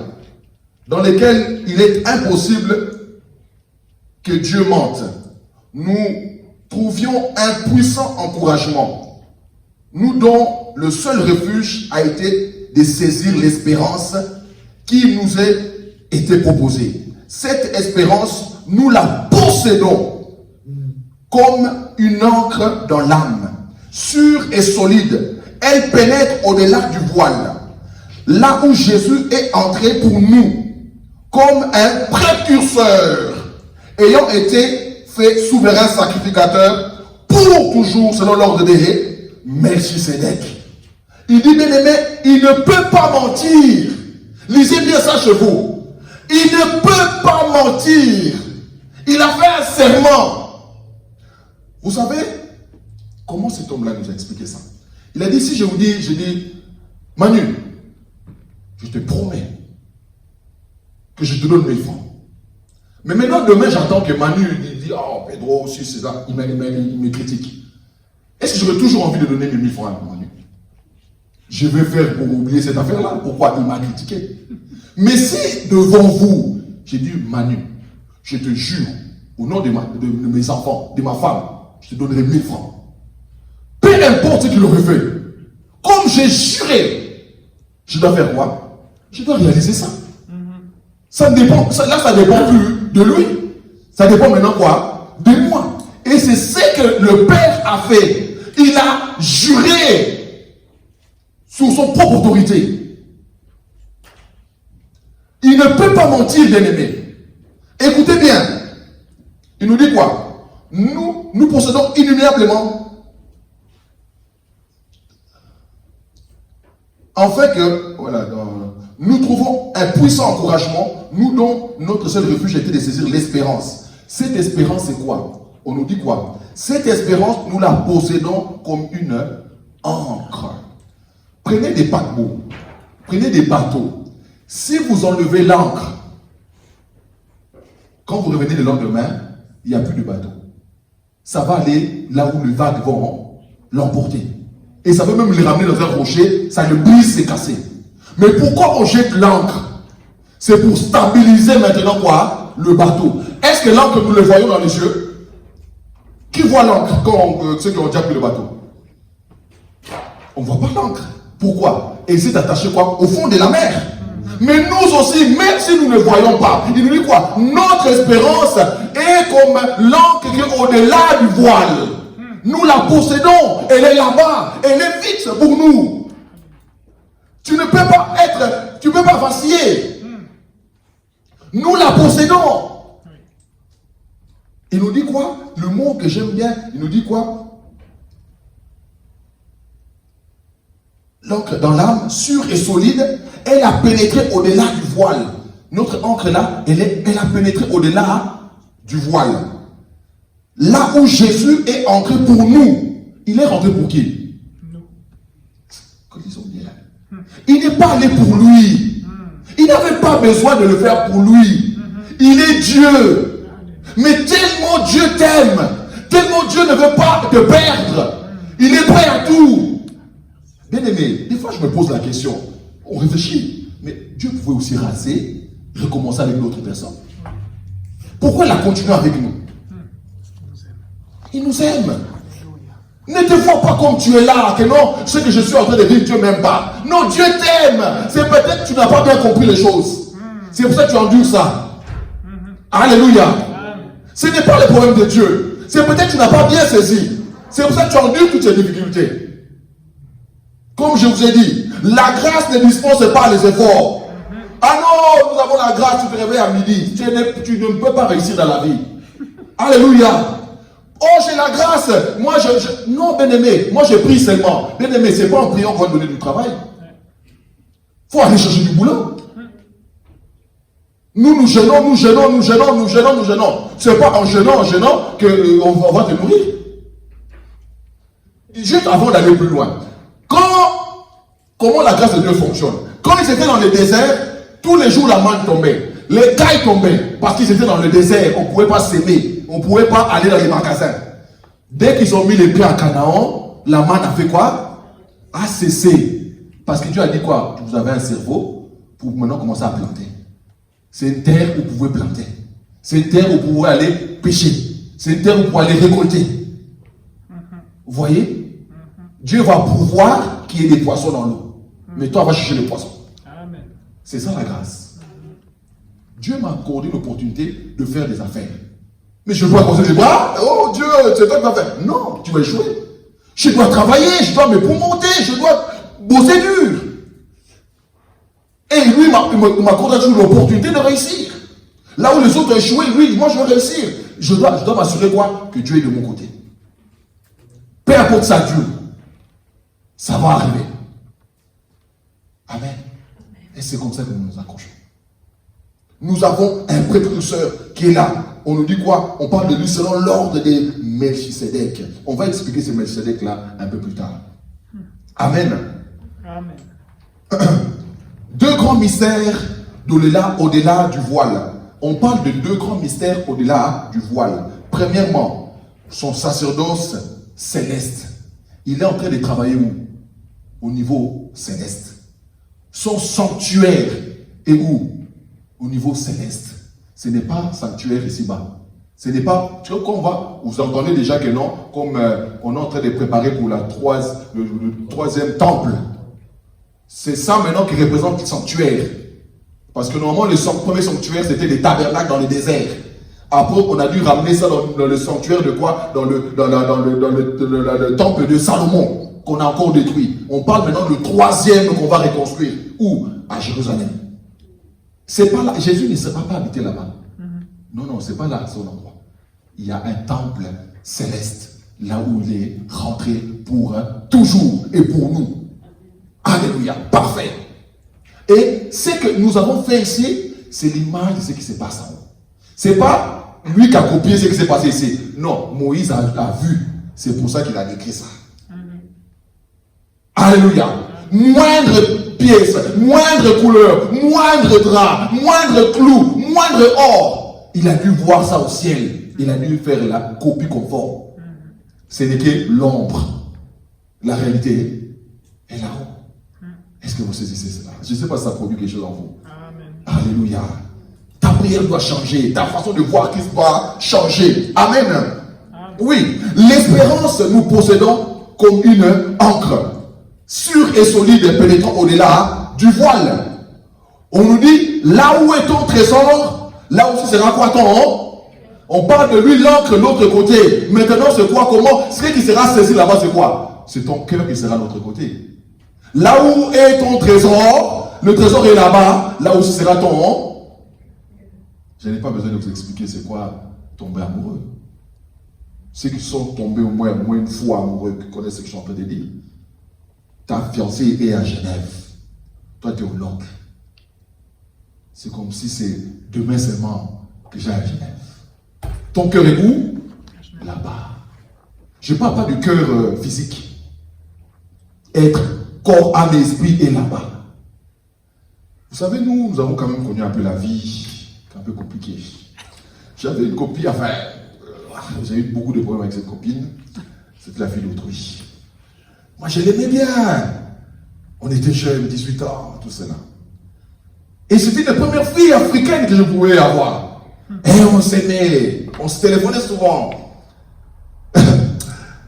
dans lesquels il est impossible que Dieu mente, nous trouvions un puissant encouragement, nous dont le seul refuge a été de saisir l'espérance qui nous a été proposée. Cette espérance, nous la possédons comme une encre dans l'âme, sûre et solide. Elle pénètre au-delà du voile, là où Jésus est entré pour nous, comme un précurseur, ayant été fait souverain sacrificateur pour toujours, selon l'ordre des Melchisédek. Il dit, bien aimé, il ne peut pas mentir. Lisez bien ça chez vous. Il ne peut pas mentir. Il a fait un serment. Vous savez comment cet homme-là nous a expliqué ça? Il a dit, si je vous dis, je dis, Manu, je te promets que je te donne 1000 francs. Mais maintenant, demain, j'entends que Manu dit, oh, Pedro, si c'est ça, il me critique. Est-ce que j'aurais toujours envie de donner mes 1000 francs à Manu? Je vais faire pour oublier cette affaire-là. Pourquoi il m'a critiqué? Mais si devant vous, j'ai dit, Manu, je te jure, au nom de mes enfants, de ma femme, je te donnerai 1000 francs. Peu importe ce qu'il aurait fait. Comme j'ai juré, je dois faire quoi? Je dois réaliser ça. Ça dépend, ça dépend plus de lui. Ça dépend maintenant quoi? De moi. Et c'est ce que le Père a fait. Il a juré sur son propre autorité. Il ne peut pas mentir, bien-aimé. Écoutez bien. Il nous dit quoi? Nous possédons innumérables. En fait que, voilà, nous trouvons un puissant encouragement, nous dont notre seul refuge était de saisir l'espérance. Cette espérance, c'est quoi? On nous dit quoi? Cette espérance, nous la possédons comme une encre. Prenez des paquebots, prenez des bateaux. Si vous enlevez l'encre, quand vous revenez le lendemain, il n'y a plus de bateau. Ça va aller là où les vagues vont l'emporter. Et ça peut même les ramener dans un rocher, ça le brise, c'est cassé. Mais pourquoi on jette l'encre? C'est pour stabiliser maintenant quoi? Le bateau. Est-ce que l'encre, nous le voyons dans les yeux? Qui voit l'encre quand ceux qui ont déjà pris le bateau? On ne voit pas l'encre. Pourquoi? Et c'est attaché quoi? Au fond de la mer. Mais nous aussi, même si nous ne voyons pas, il nous dit quoi? Notre espérance est comme l'encre qui est au-delà du voile. Nous la possédons, elle est là-bas, elle est fixe pour nous. Tu ne peux pas vaciller. Nous la possédons. Il nous dit quoi? Le mot que j'aime bien, il nous dit quoi? L'encre dans l'âme, sûre et solide, elle a pénétré au-delà du voile. Notre encre là, elle a pénétré au-delà du voile. Là où Jésus est entré pour nous, il est rentré pour qui? Nous. Disons bien. Il n'est pas allé pour lui. Il n'avait pas besoin de le faire pour lui. Il est Dieu. Mais tellement Dieu t'aime, tellement Dieu ne veut pas te perdre, il est prêt à tout. Bien aimé, des fois je me pose la question, on réfléchit, mais Dieu pouvait aussi raser, recommencer avec d'autres personnes. Pourquoi il a continué avec nous? Il nous aime. Ne te vois pas comme tu es là, que non, ce que je suis en train de dire, Dieu ne m'aime pas. Non, Dieu t'aime. C'est peut-être que tu n'as pas bien compris les choses. C'est pour ça que tu endures ça. Alléluia. Ce n'est pas le problème de Dieu. C'est peut-être que tu n'as pas bien saisi. C'est pour ça que tu endures toutes ces difficultés. Comme je vous ai dit, la grâce ne dispense pas les efforts. Ah non, nous avons la grâce, tu te réveilles à midi. Tu ne peux pas réussir dans la vie. Alléluia. Oh, j'ai la grâce. Moi, non, bien-aimé. Moi, j'ai pris seulement. Bien-aimé, c'est pas en priant qu'on va donner du travail. Il faut aller chercher du boulot. Nous gênons. C'est pas en gênant qu'on va te nourrir. Juste avant d'aller plus loin. Comment la grâce de Dieu fonctionne? Quand ils étaient dans le désert, tous les jours la manne tombait. Les cailles tombaient. Parce qu'ils étaient dans le désert. On ne pouvait pas s'aimer. On ne pouvait pas aller dans les magasins. Dès qu'ils ont mis les pieds à Canaan, la manne a fait quoi? A cessé. Parce que Dieu a dit quoi? Vous avez un cerveau pour maintenant commencer à planter. C'est une terre où vous pouvez planter. C'est une terre où vous pouvez aller pêcher. C'est une terre où vous pouvez aller récolter. Vous voyez? Dieu va pouvoir qu'il y ait des poissons dans l'eau. Mais toi, va chercher les poissons. Amen. C'est ça la grâce. Dieu m'a accordé l'opportunité de faire des affaires. Mais je dois poser les bras. Oh Dieu, c'est toi qui vas faire. Non, tu vas échouer. Je dois travailler, je dois me monter, je dois bosser dur. Et lui, il m'a accordé toujours l'opportunité de réussir. Là où les autres ont échoué, lui, moi je vais réussir. Je dois m'assurer quoi? Que Dieu est de mon côté. Peu importe ça, Dieu, ça va arriver. Amen. Et c'est comme ça que nous nous accrochons. Nous avons un précurseur qui est là. On nous dit quoi? On parle de lui selon l'ordre des Melchisedec. On va expliquer ce Melchisedec là un peu plus tard. Amen. Amen. Deux grands mystères au-delà du voile. On parle de deux grands mystères au-delà du voile. Premièrement, son sacerdoce céleste. Il est en train de travailler où? Au niveau céleste. Son sanctuaire est où? Au niveau céleste. Ce n'est pas sanctuaire ici-bas. Ce n'est pas, tu vois, comme vous entendez déjà que non, comme on est en train de préparer pour le troisième temple. C'est ça maintenant qui représente le sanctuaire. Parce que normalement, le premier sanctuaire, c'était les tabernacles dans le désert. Après, on a dû ramener ça dans le sanctuaire de quoi? Dans le temple de Salomon, qu'on a encore détruit. On parle maintenant du troisième qu'on va reconstruire. Où? À Jérusalem. C'est pas là. Jésus ne sera pas habité là-bas. Non, c'est pas là son endroit. Il y a un temple céleste, là où il est rentré pour toujours et pour nous. Alléluia, parfait. Et ce que nous avons fait ici, c'est l'image de ce qui se passe en haut. C'est pas lui qui a copié ce qui s'est passé ici. Non, Moïse a vu. C'est pour ça qu'il a décrit ça. Alléluia. Moindre pièce, moindre couleur, moindre drap, moindre clou, moindre or. Il a dû voir ça au ciel. Il a dû faire la copie conforme. Ce n'est que l'ombre. La réalité est là-haut. Est-ce que vous saisissez cela? Je ne sais pas si ça produit quelque chose en vous. Amen. Alléluia. Ta prière doit changer. Ta façon de voir Christ doit changer. Amen. Amen. Oui. L'espérance nous possédons comme une encre sûre et solide pénétrant au-delà du voile. On nous dit, là où est ton trésor, là aussi sera quoi ton? On parle de lui, l'encre, l'autre côté. Maintenant, c'est quoi? Comment? Ce qui sera saisi là-bas, c'est quoi? C'est ton cœur qui sera de l'autre côté. Là où est ton trésor, le trésor est là-bas, là aussi sera ton. Je n'ai pas besoin de vous expliquer c'est quoi tomber amoureux. Ceux qui sont tombés au moins une fois amoureux, qui connaissent ce que je suis en train de dire. Ta fiancée est à Genève. Toi, tu es au Londres. C'est comme si c'est demain seulement que j'ai à Genève. Ton cœur est où? Là-bas. Je ne parle pas du cœur physique. Être corps, âme et esprit est là-bas. Vous savez, nous avons quand même connu un peu la vie, un peu compliquée. J'avais une copine, enfin, j'ai eu beaucoup de problèmes avec cette copine. C'était la fille d'autrui. Moi, je l'aimais bien. On était jeunes, 18 ans, tout cela. Et c'était la première fille africaine que je pouvais avoir. Et on s'aimait, on se téléphonait souvent.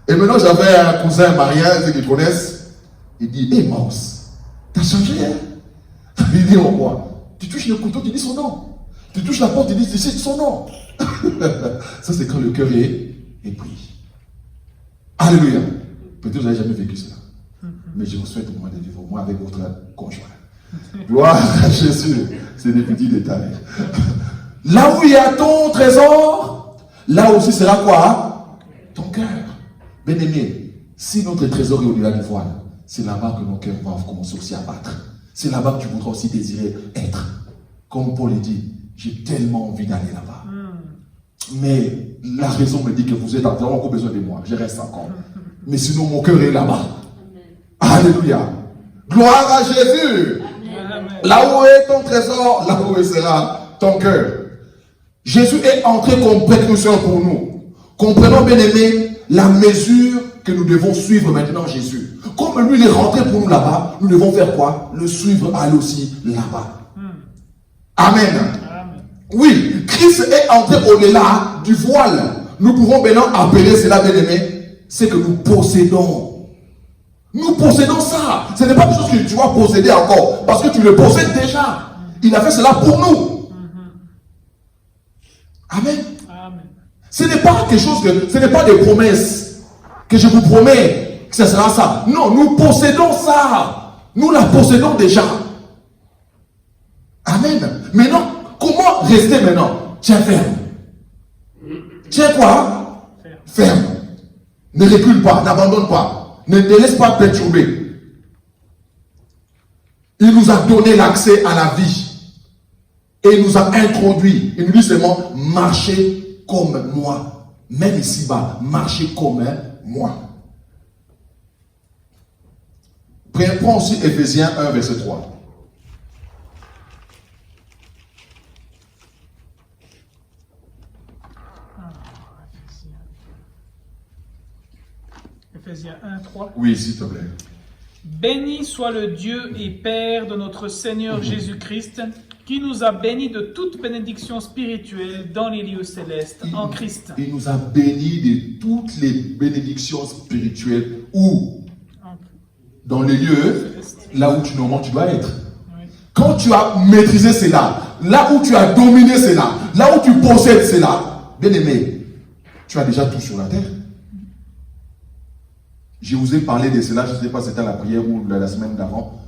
Et maintenant, j'avais un cousin mariage, ceux qui connaissent. Il dit, hé Maus, t'as changé, hein? Il dit, oh quoi? Tu touches le couteau, tu dis son nom. Tu touches la porte, tu dis, c'est son nom. Ça, c'est quand le cœur est pris. Alléluia. Peut-être que vous n'avez jamais vécu cela. Mais je vous souhaite au moins de vivre, moi, avec votre conjoint. Gloire à Jésus. C'est des petits détails. Là où il y a ton trésor, là aussi sera quoi? Ton cœur. Bien-aimé, si notre trésor est au-delà du voile, c'est là-bas que nos cœurs vont commencer aussi à battre. C'est là-bas que tu voudras aussi désirer être. Comme Paul dit, j'ai tellement envie d'aller là-bas. Mais la raison me dit que vous êtes encore besoin de moi. Je reste encore. Mais sinon, mon cœur est là-bas. Alléluia. Gloire à Jésus. Amen. Là où est ton trésor, là où sera ton cœur. Jésus est entré comme précurseur pour nous. Comprenons, bien aimé, la mesure que nous devons suivre maintenant Jésus. Comme lui il est rentré pour nous là-bas, nous devons faire quoi? Le suivre à lui aussi là-bas. Amen. Oui, Christ est entré au-delà du voile. Nous pouvons maintenant appeler cela, bien aimé, c'est que nous possédons. Nous possédons ça. Ce n'est pas quelque chose que tu vas posséder encore, parce que tu le possèdes déjà. Il a fait cela pour nous. Amen. Amen. Ce n'est pas quelque chose que, ce n'est pas des promesses que je vous promets que ce sera ça. Non, nous possédons ça. Nous la possédons déjà. Amen. Maintenant, comment rester maintenant? Tiens ferme. Tiens quoi? Ferme. Ne recule pas, n'abandonne pas. Ne te laisse pas perturber. Il nous a donné l'accès à la vie. Et il nous a introduit. Il nous dit seulement, marchez comme moi. Même ici-bas, marchez comme moi. Prends aussi Ephésiens 1, verset 3. Ephésiens 1, 3. Oui, s'il te plaît. Béni soit le Dieu et Père de notre Seigneur Jésus-Christ, qui nous a bénis de toute bénédiction spirituelle dans les lieux célestes en Christ. Il nous a bénis de toutes les bénédictions spirituelles. Où? Dans les lieux, là où normalement tu dois être. Oui. Quand tu as maîtrisé cela, là où tu as dominé cela, là où tu possèdes cela, bien aimé, tu as déjà tout sur la terre. Je vous ai parlé de cela, je ne sais pas si c'était la prière ou la semaine d'avant.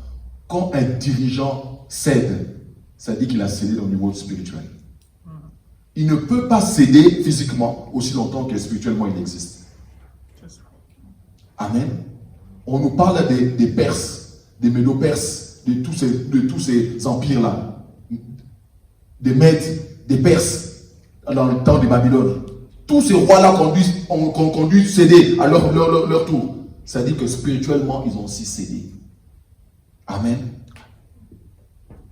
Quand un dirigeant cède, ça dit qu'il a cédé au niveau spirituel. Il ne peut pas céder physiquement aussi longtemps que spirituellement il existe. Amen. On nous parle des Perses, des Médo-Perses, de tous ces empires-là, des Mèdes, des Perses, dans le temps de Babylone. Tous ces rois-là ont conduit céder à leur tour. Ça dit que spirituellement, ils ont aussi cédé. Amen.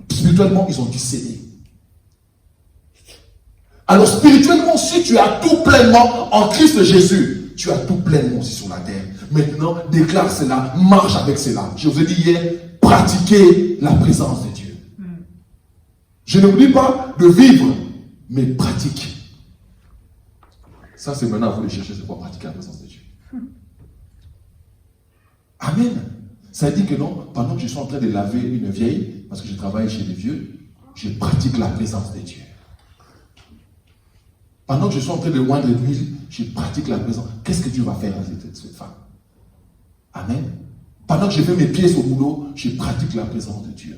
Spirituellement, ils ont dû céder. Alors spirituellement, si tu as tout pleinement en Christ Jésus, tu as tout pleinement aussi sur la terre. Maintenant, déclare cela, marche avec cela. Je vous ai dit hier, pratiquez la présence de Dieu. Je ne vous dis pas de vivre, mais pratique. Ça, c'est maintenant à vous de chercher, c'est quoi pratiquer la présence de Dieu. Amen. Ça dit que non, pendant que je suis en train de laver une vieille, parce que je travaille chez les vieux, je pratique la présence de Dieu. Pendant que je suis en train de moindre l'huile, je pratique la présence. Qu'est-ce que Dieu va faire à cette femme? Amen. Pendant que je fais mes pieds au boulot, je pratique la présence de Dieu.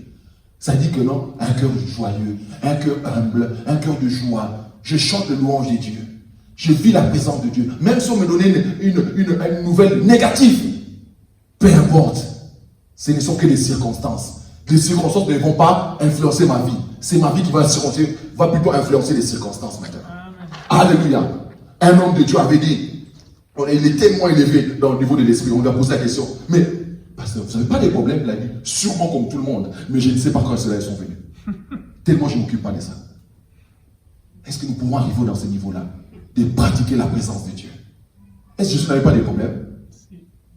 Ça dit que non, un cœur joyeux, un cœur humble, un cœur de joie. Je chante le louange de Dieu. Je vis la présence de Dieu. Même si on me donnait une nouvelle négative, peu importe. Ce ne sont que des circonstances. Les circonstances ne vont pas influencer ma vie. C'est ma vie qui va plutôt influencer les circonstances maintenant. Alléluia. Un homme de Dieu avait dit, il est tellement élevé dans le niveau de l'esprit, on lui a posé la question, mais pasteur, vous n'avez pas des problèmes la vie? Sûrement comme tout le monde, mais je ne sais pas quand ceux-là sont venus. Tellement je ne m'occupe pas de ça. Est-ce que nous pouvons arriver dans ce niveau-là, de pratiquer la présence de Dieu? Est-ce que Jésus n'avait pas de problème?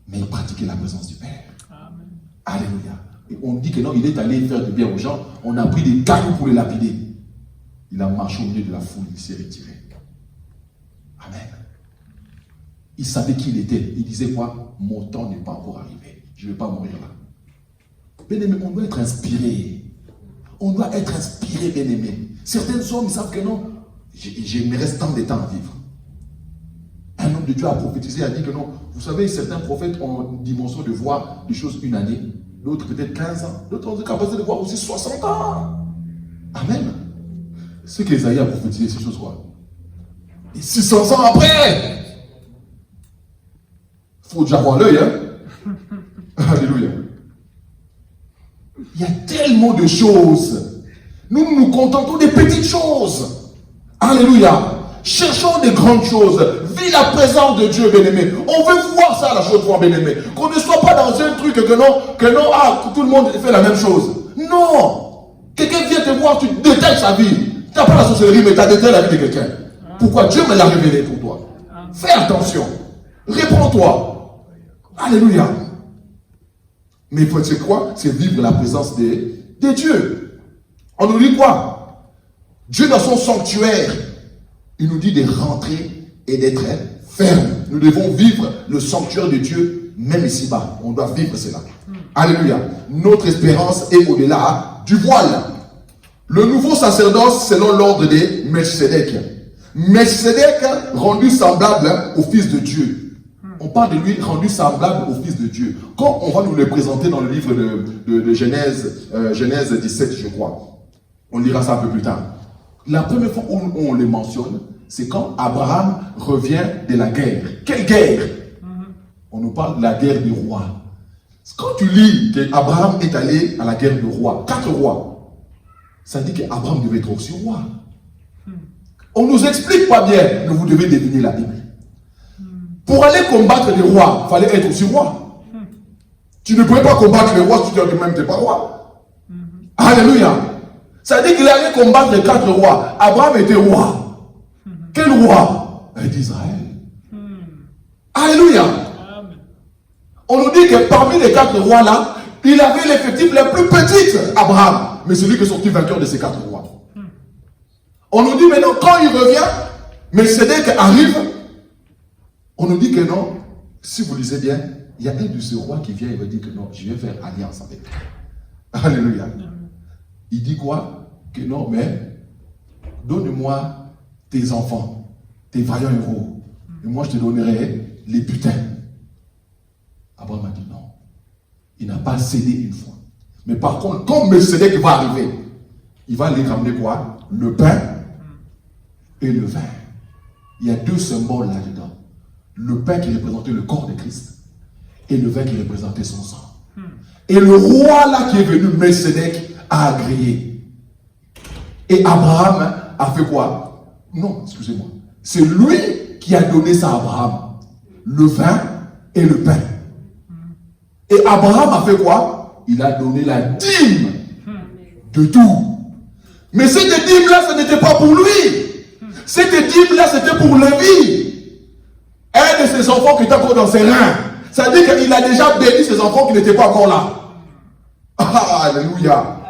Mais il pratiquait la présence du Père. Amen. Alléluia. Et on dit que non, il est allé faire du bien aux gens, on a pris des cailloux pour les lapider. Il a marché au milieu de la foule, il s'est retiré. Amen. Il savait qui il était. Il disait quoi? Mon temps n'est pas encore arrivé. Je ne vais pas mourir là. Bien-aimé, on doit être inspiré. On doit être inspiré, bien-aimé. Certains hommes savent que non, il me reste tant de temps à vivre. Un homme de Dieu a prophétisé, a dit que non. Vous savez, certains prophètes ont une dimension de voir des choses une année, d'autres peut-être 15 ans, d'autres ont la capacité de voir aussi 60 ans. Amen. Ce qu'Ésaïe a prophétisé, c'est chose quoi? Et 600 ans après, il faut déjà avoir l'œil, hein? Alléluia. Il y a tellement de choses. Nous nous contentons des petites choses. Alléluia. Cherchons des grandes choses. Vis la présence de Dieu, bien-aimé. On veut voir ça, la chose pour bien-aimé. Qu'on ne soit pas dans un truc que non, tout le monde fait la même chose. Non. Quelqu'un vient te voir, tu détestes sa vie. Tu n'as pas la sorcellerie, mais tu as détesté la vie de quelqu'un. Pourquoi? Dieu me l'a révélé pour toi. Fais attention. Réponds-toi. Alléluia. Mais il faut c'est quoi? C'est vivre la présence de Dieu. On nous dit quoi? Dieu dans son sanctuaire, il nous dit de rentrer et d'être ferme. Nous devons vivre le sanctuaire de Dieu, même ici-bas. On doit vivre cela. Alléluia. Notre espérance est au-delà du voile. Le nouveau sacerdoce selon l'ordre de Melchisedec. Melchisedec rendu semblable au Fils de Dieu. On parle de lui rendu semblable au Fils de Dieu. Quand on va nous le présenter dans le livre de Genèse, Genèse 17, je crois. On lira ça un peu plus tard. La première fois où on le mentionne, c'est quand Abraham revient de la guerre. Quelle guerre? On nous parle de la guerre des rois. Quand tu lis qu'Abraham est allé à la guerre des rois, 4 rois, ça dit qu'Abraham devait être aussi roi. On ne nous explique pas bien, mais vous devez deviner la Bible. Pour aller combattre les rois, il fallait être aussi roi. Tu ne pouvais pas combattre les rois si tu n'es même pas roi. Alléluia. Ça dit qu'il allait combattre les 4 rois. Abraham était roi. Quel roi? D'Israël. Alléluia. On nous dit que parmi les 4 rois là, il avait l'effectif le plus petit, Abraham. Mais celui qui est sorti vainqueur de ces 4 rois. On nous dit maintenant, quand il revient, Melchisedec arrive, on nous dit que non, si vous lisez bien, il y a un de ces rois qui vient et me dit que non, je vais faire alliance avec toi. Alléluia. Il dit quoi? Que non, mais donne-moi tes enfants, tes vaillants héros, et moi je te donnerai les butins. Abraham a dit non. Il n'a pas cédé une fois. Mais par contre, quand Melchisedec va arriver, il va lui ramener quoi? Le pain et le vin. Il y a 2 symboles là-dedans. Le pain qui représentait le corps de Christ et le vin qui représentait son sang. Et le roi là qui est venu, Melchisedec, a agréé. Et Abraham a fait quoi? Non, excusez-moi. C'est lui qui a donné ça à Abraham. Le vin et le pain. Et Abraham a fait quoi? Il a donné la dîme de tout. Mais cette dîme-là, ce n'était pas pour lui. Cette dîme-là, c'était pour Lévi. Un de ses enfants qui était encore dans ses reins. Ça veut dire qu'il a déjà béni ses enfants qui n'étaient pas encore là. Ah, alléluia.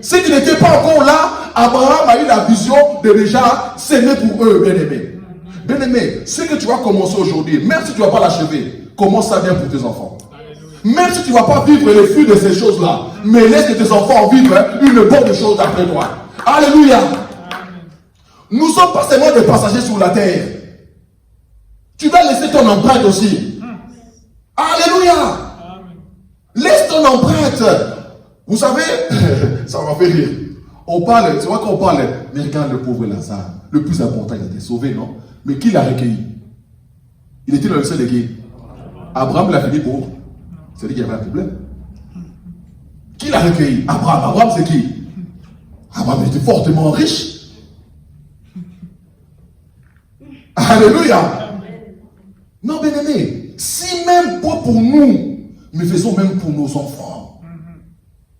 Ceux qui n'étaient pas encore là, Abraham a eu la vision de déjà s'aimer pour eux, bien-aimés. Bien-aimé, ce que tu vas commencer aujourd'hui, même si tu ne vas pas l'achever, commence ça bien pour tes enfants. Même si tu ne vas pas vivre les fruits de ces choses-là, mais laisse que tes enfants vivent une bonne chose après toi. Alléluia. Nous ne sommes pas seulement des passagers sur la terre. Tu vas laisser ton empreinte aussi. Alléluia. Laisse ton empreinte. Vous savez, ça m'a fait rire. On parle, c'est vrai qu'on parle, mais regarde le pauvre Lazare. Le plus important, il a été sauvé, non? Mais qui l'a recueilli? Il était le seul de qui? Abraham l'a fini pauvre. C'est-à-dire qu'il y avait un problème. Qui l'a recueilli? Abraham. Abraham, c'est qui? Abraham était fortement riche. Alléluia. Non, bien aimé, si même pas pour nous, mais faisons même pour nos enfants.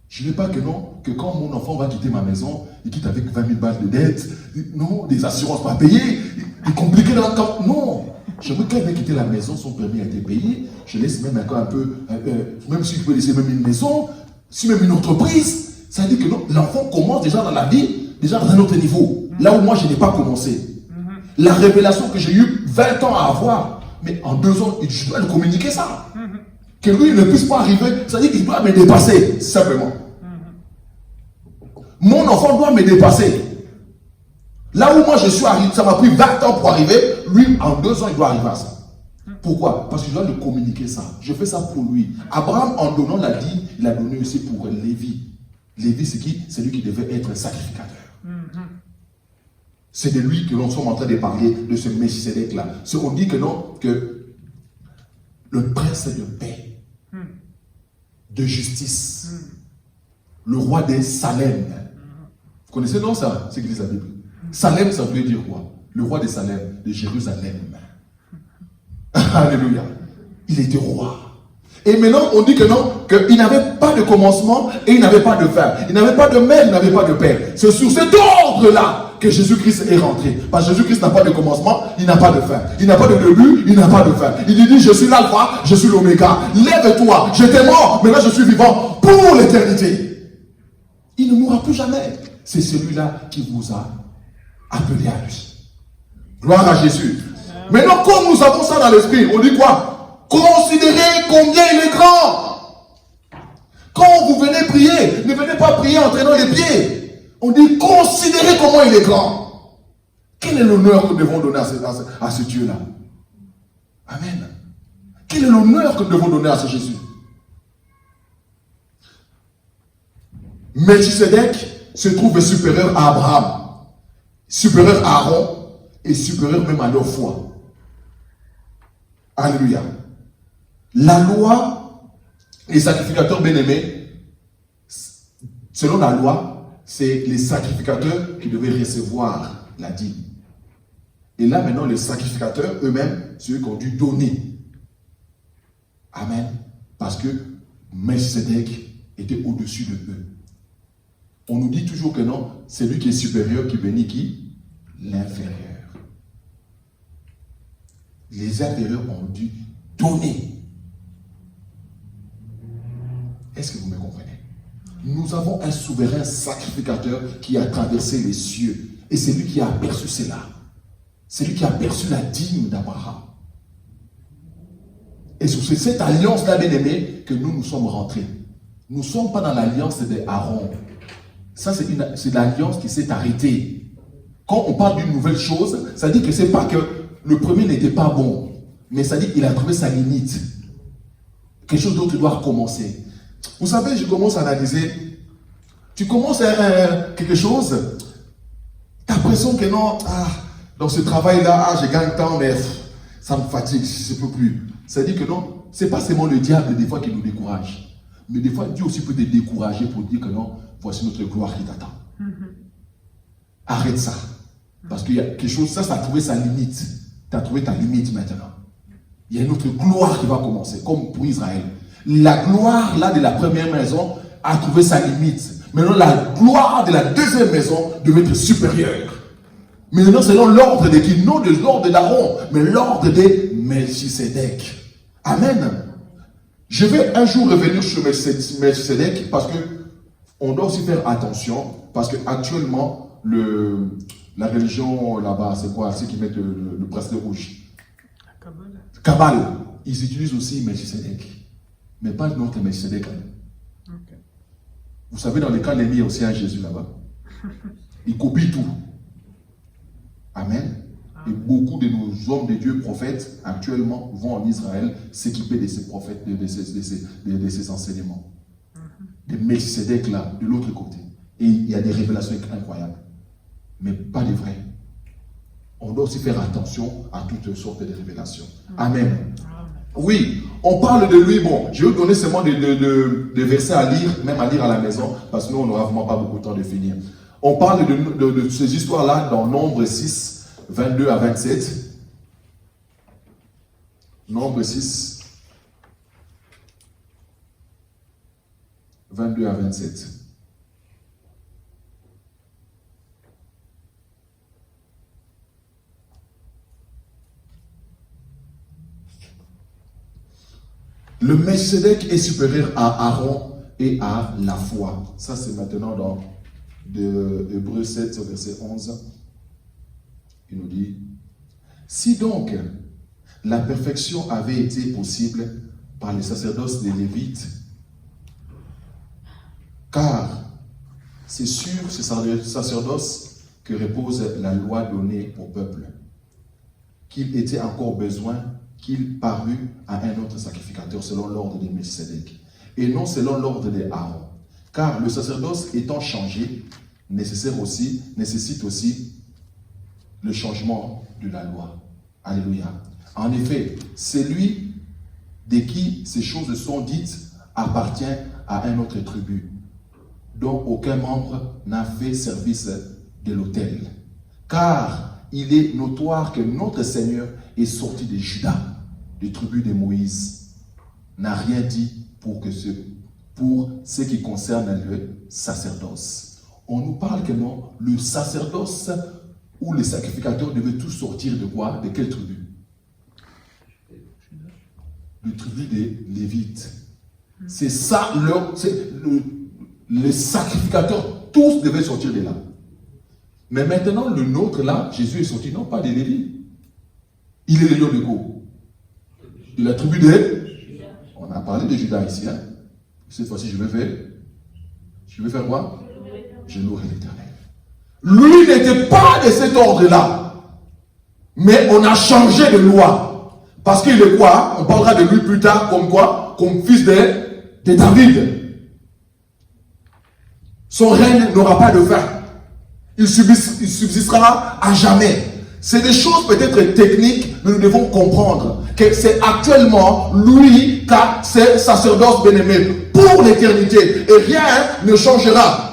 Je ne veux pas que non, que quand mon enfant va quitter ma maison, il quitte avec 20 000 balles de dette, non, des assurances pas payées, des compliqués dans le temps. Non. J'aimerais qu'elle va quitter la maison, son permis a été payé, je laisse même encore un peu, même si je peux laisser même une maison, si même une entreprise, ça veut dire que non, l'enfant commence déjà dans la vie, déjà dans un autre niveau, là où moi je n'ai pas commencé. La révélation que j'ai eu 20 ans à avoir, mais en 2 ans, je dois lui communiquer ça. Que lui ne puisse pas arriver, ça veut dire qu'il doit me dépasser, simplement. Mon enfant doit me dépasser. Là où moi je suis arrivé, ça m'a pris 20 ans pour arriver, lui en 2 ans il doit arriver à ça. Pourquoi? Parce que je dois lui communiquer ça. Je fais ça pour lui. Abraham en donnant la dîme, il a donné aussi pour Lévi. Lévi c'est qui? C'est lui qui devait être sacrificateur. C'est de lui que l'on sommes en train de parler, de ce Melchisedec là. On dit que non, que le prince de paix, de justice, le roi des Salem. Vous connaissez non ça, ce qu'il dit la Bible? Salem, ça veut dire quoi? Le roi de Salem, de Jérusalem. Alléluia. Il était roi. Et maintenant, on dit que non, qu'il n'avait pas de commencement et il n'avait pas de fin. Il n'avait pas de mère, il n'avait pas de père. C'est sur cet ordre-là que Jésus-Christ est rentré. Parce que Jésus-Christ n'a pas de commencement, il n'a pas de fin. Il n'a pas de début, il n'a pas de fin. Il dit, je suis l'alpha, je suis l'oméga. Lève-toi, j'étais mort, maintenant je suis vivant pour l'éternité. Il ne mourra plus jamais. C'est celui-là qui vous a appelés à lui. Gloire à Jésus. Maintenant, comme nous avons ça dans l'esprit, on dit quoi? Considérez combien il est grand. Quand vous venez prier, ne venez pas prier en traînant les pieds. On dit considérez comment il est grand. Quel est l'honneur que nous devons donner à ce Dieu-là? Amen. Quel est l'honneur que nous devons donner à ce Jésus? Melchisedec se trouve supérieur à Abraham, supérieur à Aaron et supérieur même à leur foi. Alléluia. La loi, les sacrificateurs bien-aimés, selon la loi, c'est les sacrificateurs qui devaient recevoir la dîme. Et là maintenant, les sacrificateurs eux-mêmes, ceux qui ont dû donner. Amen. Parce que Melchisedec était au-dessus de eux. On nous dit toujours que non, c'est lui qui est supérieur qui bénit qui? L'inférieur. Les inférieurs ont dû donner. Est-ce que vous me comprenez? Nous avons un souverain sacrificateur qui a traversé les cieux. Et c'est lui qui a aperçu cela. C'est lui qui a aperçu la dîme d'Abraham. Et c'est cette alliance-là, bien aimé, que nous sommes rentrés. Nous ne sommes pas dans l'alliance d'Aaron. Ça, c'est l'alliance qui s'est arrêtée. Quand on parle d'une nouvelle chose, ça dit que c'est pas que le premier n'était pas bon, mais ça dit qu'il a trouvé sa limite. Quelque chose d'autre doit recommencer. Vous savez, je commence à analyser. Tu commences quelque chose, tu as l'impression que non, dans ce travail-là, je gagne tant, mais ça me fatigue, je ne peux plus. Ça dit que non, ce n'est pas seulement le diable des fois qui nous décourage, mais des fois Dieu aussi peut te décourager pour dire que non, voici notre gloire qui t'attend. Arrête ça. Parce qu'il y a quelque chose, ça a trouvé sa limite. Tu as trouvé ta limite maintenant. Il y a une autre gloire qui va commencer, comme pour Israël. La gloire là de la première maison a trouvé sa limite. Maintenant, la gloire de la deuxième maison devait être supérieure. Maintenant, selon l'ordre de qui? Non de l'ordre d'Aaron, mais l'ordre de Melchisedec. Amen. Je vais un jour revenir sur Melchisedec parce que on doit aussi faire attention parce que actuellement la religion là-bas, c'est quoi? Ceux qui mettent le bracelet rouge. Kabbale. Ils utilisent aussi Melchisedec. Mais pas notre Melchisedec. Okay. Vous savez, dans les cas il y a aussi un Jésus là-bas. Il copie tout. Amen. Et beaucoup de nos hommes de Dieu, prophètes, actuellement, vont en Israël s'équiper de ces prophètes, de ces enseignements. Des Melchisedec là, de l'autre côté. Et il y a des révélations incroyables. Mais pas les vrais. On doit aussi faire attention à toutes sortes de révélations. Amen. Oui, on parle de lui. Bon, je vais vous donner seulement des versets à lire, même à lire à la maison, parce que nous, on n'aura vraiment pas beaucoup de temps de finir. On parle de ces histoires-là dans Nombre 6, 22 à 27. Nombre 6, 22 à 27. Le Melchisedec est supérieur à Aaron et à la foi. Ça, c'est maintenant dans Hébreux 7, verset 11. Il nous dit, si donc la perfection avait été possible par le sacerdoce des Lévites, car c'est sur ce sacerdoce que repose la loi donnée au peuple, qu'il était encore besoin qu'il parut à un autre sacrificateur selon l'ordre de Melchisedec, et non selon l'ordre de Aaron. Car le sacerdoce étant changé, nécessite aussi le changement de la loi. Alléluia. En effet, celui de qui ces choses sont dites appartient à un autre tribu, dont aucun membre n'a fait service de l'autel. Car il est notoire que notre Seigneur est sorti de Juda, de tribu de Moïse, n'a rien dit pour ce qui concerne le sacerdoce. On nous parle que non, le sacerdoce ou les sacrificateurs devaient tous sortir de quoi? De quelle tribu? De tribu des Lévites. C'est ça, les sacrificateurs, tous devaient sortir de là. Mais maintenant, le nôtre, là, Jésus est sorti, non pas de Lévi. Il est le lion de go. De la tribu de... On a parlé de Judas ici. Hein? Cette fois-ci, je vais faire quoi? Je louerai l'Éternel. Lui n'était pas de cet ordre-là. Mais on a changé de loi. Parce qu'il est quoi? On parlera de lui plus tard comme quoi? Comme fils de David. Son règne n'aura pas de fin. Il subsistera à jamais. C'est des choses peut-être techniques, mais nous devons comprendre que c'est actuellement lui qui a ses sacerdoces bien-aimés pour l'éternité. Et rien ne changera.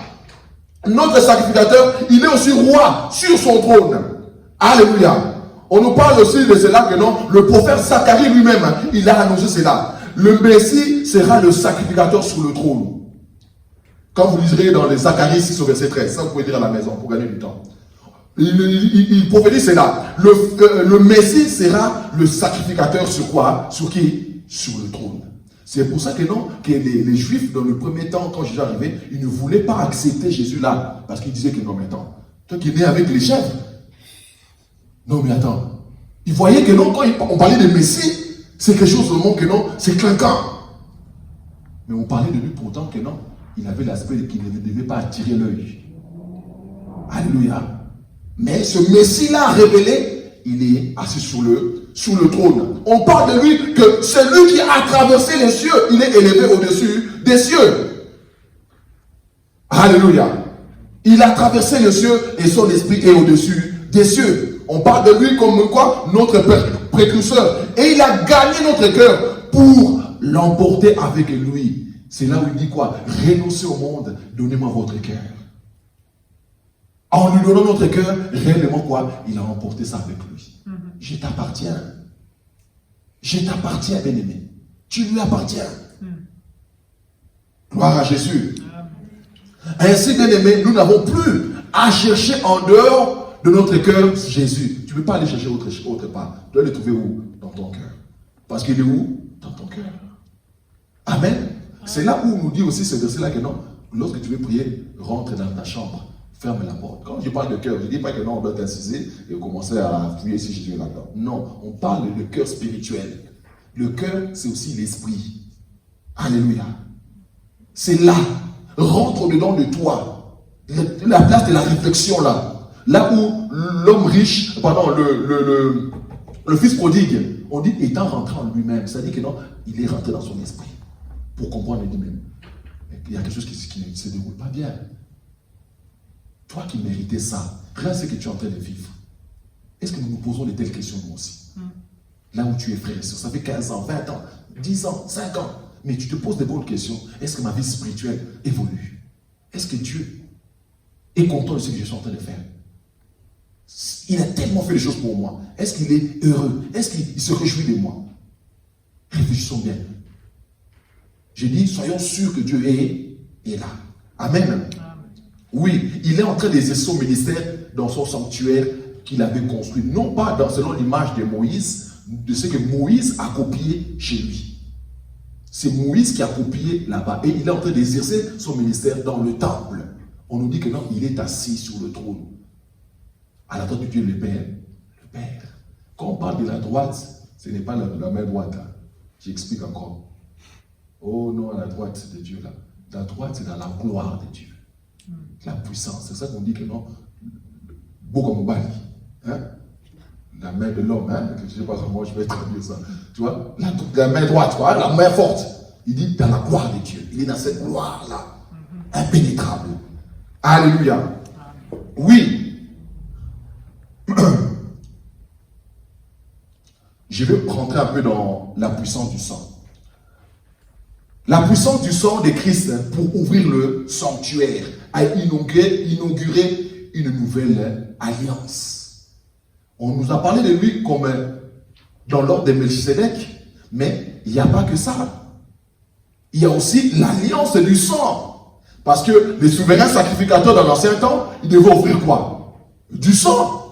Notre sacrificateur, il est aussi roi sur son trône. Alléluia. On nous parle aussi de cela que non, le prophète Zacharie lui-même, il a annoncé cela. Le Messie sera le sacrificateur sur le trône. Quand vous liserez dans les Zacharie 6 au verset 13, ça vous pouvez dire à la maison pour gagner du temps. Il prophétise cela. Le Messie sera le sacrificateur sur quoi? Sur qui? Sur le trône. C'est pour ça que non, que les Juifs, dans le premier temps, quand Jésus arrivait, ils ne voulaient pas accepter Jésus là. Parce qu'ils disaient que non, mais attends, toi qui es né avec les chèvres. Non, mais attends. Ils voyaient que non, quand on parlait de Messie, c'est quelque chose au monde que non, c'est clinquant. Mais on parlait de lui pourtant que non, il avait l'aspect qu'il ne devait pas attirer l'œil. Alléluia. Mais ce Messie-là révélé, il est assis sur le trône. On parle de lui que c'est lui qui a traversé les cieux. Il est élevé au-dessus des cieux. Alléluia. Il a traversé les cieux et son esprit est au-dessus des cieux. On parle de lui comme quoi? Notre précurseur. Et il a gagné notre cœur pour l'emporter avec lui. C'est là où il dit quoi? Renoncez au monde, donnez-moi votre cœur. En lui donnant notre cœur, réellement quoi? Il a emporté ça avec lui. Je t'appartiens. Je t'appartiens, bien-aimé. Tu lui appartiens. Gloire à Jésus. Ainsi, bien-aimé, nous n'avons plus à chercher en dehors de notre cœur Jésus. Tu ne peux pas aller chercher autre part. Tu dois le trouver où? Dans ton cœur. Parce qu'il est où? Dans ton cœur. Amen. C'est là où on nous dit aussi ce verset-là que non, lorsque tu veux prier, rentre dans ta chambre. Ferme la porte. Quand je parle de cœur, je ne dis pas que non, on doit t'inciser et commencer à fouiller si Jésus est là-dedans. Non, on parle de cœur spirituel. Le cœur, c'est aussi l'esprit. Alléluia. C'est là. Rentre au-dedans de toi. La place de la réflexion là. Là où l'homme riche, pardon, le fils prodigue, on dit étant rentré en lui-même. Ça dit que non, il est rentré dans son esprit. Pour comprendre lui-même. Il y a quelque chose qui ne se déroule pas bien. Toi qui méritais ça, regarde ce que tu es en train de vivre. Est-ce que nous nous posons de telles questions nous aussi? Là où tu es frère et soeur, ça fait 15 ans, 20 ans, 10 ans, 5 ans. Mais tu te poses de bonnes questions. Est-ce que ma vie spirituelle évolue? Est-ce que Dieu est content de ce que je suis en train de faire? Il a tellement fait des choses pour moi. Est-ce qu'il est heureux? Est-ce qu'il se réjouit de moi? Réfléchissons bien. J'ai dit, soyons sûrs que Dieu est là. Amen. Oui, il est en train d'exercer son ministère dans son sanctuaire qu'il avait construit. Non pas selon l'image de Moïse, de ce que Moïse a copié chez lui. C'est Moïse qui a copié là-bas. Et il est en train d'exercer son ministère dans le temple. On nous dit que non, il est assis sur le trône. À la droite de Dieu, le Père. Le Père. Quand on parle de la droite, ce n'est pas la main droite. Hein. J'explique encore. Oh non, à la droite de Dieu là. La droite, c'est dans la gloire de Dieu. La puissance. C'est ça qu'on dit que non. Bokomobali. Hein? La main de l'homme. Hein? Je ne sais pas comment je vais traduire ça. Tu vois? La main droite, quoi, la main forte. Il dit dans la gloire de Dieu. Il est dans cette gloire-là. Impénétrable. Alléluia. Oui. Je vais rentrer un peu dans la puissance du sang. La puissance du sang de Christ pour ouvrir le sanctuaire, a inauguré une nouvelle alliance. On nous a parlé de lui comme dans l'ordre de Melchisedec, mais il n'y a pas que ça. Il y a aussi l'alliance du sang. Parce que les souverains sacrificateurs dans l'ancien temps, ils devaient offrir quoi? Du sang.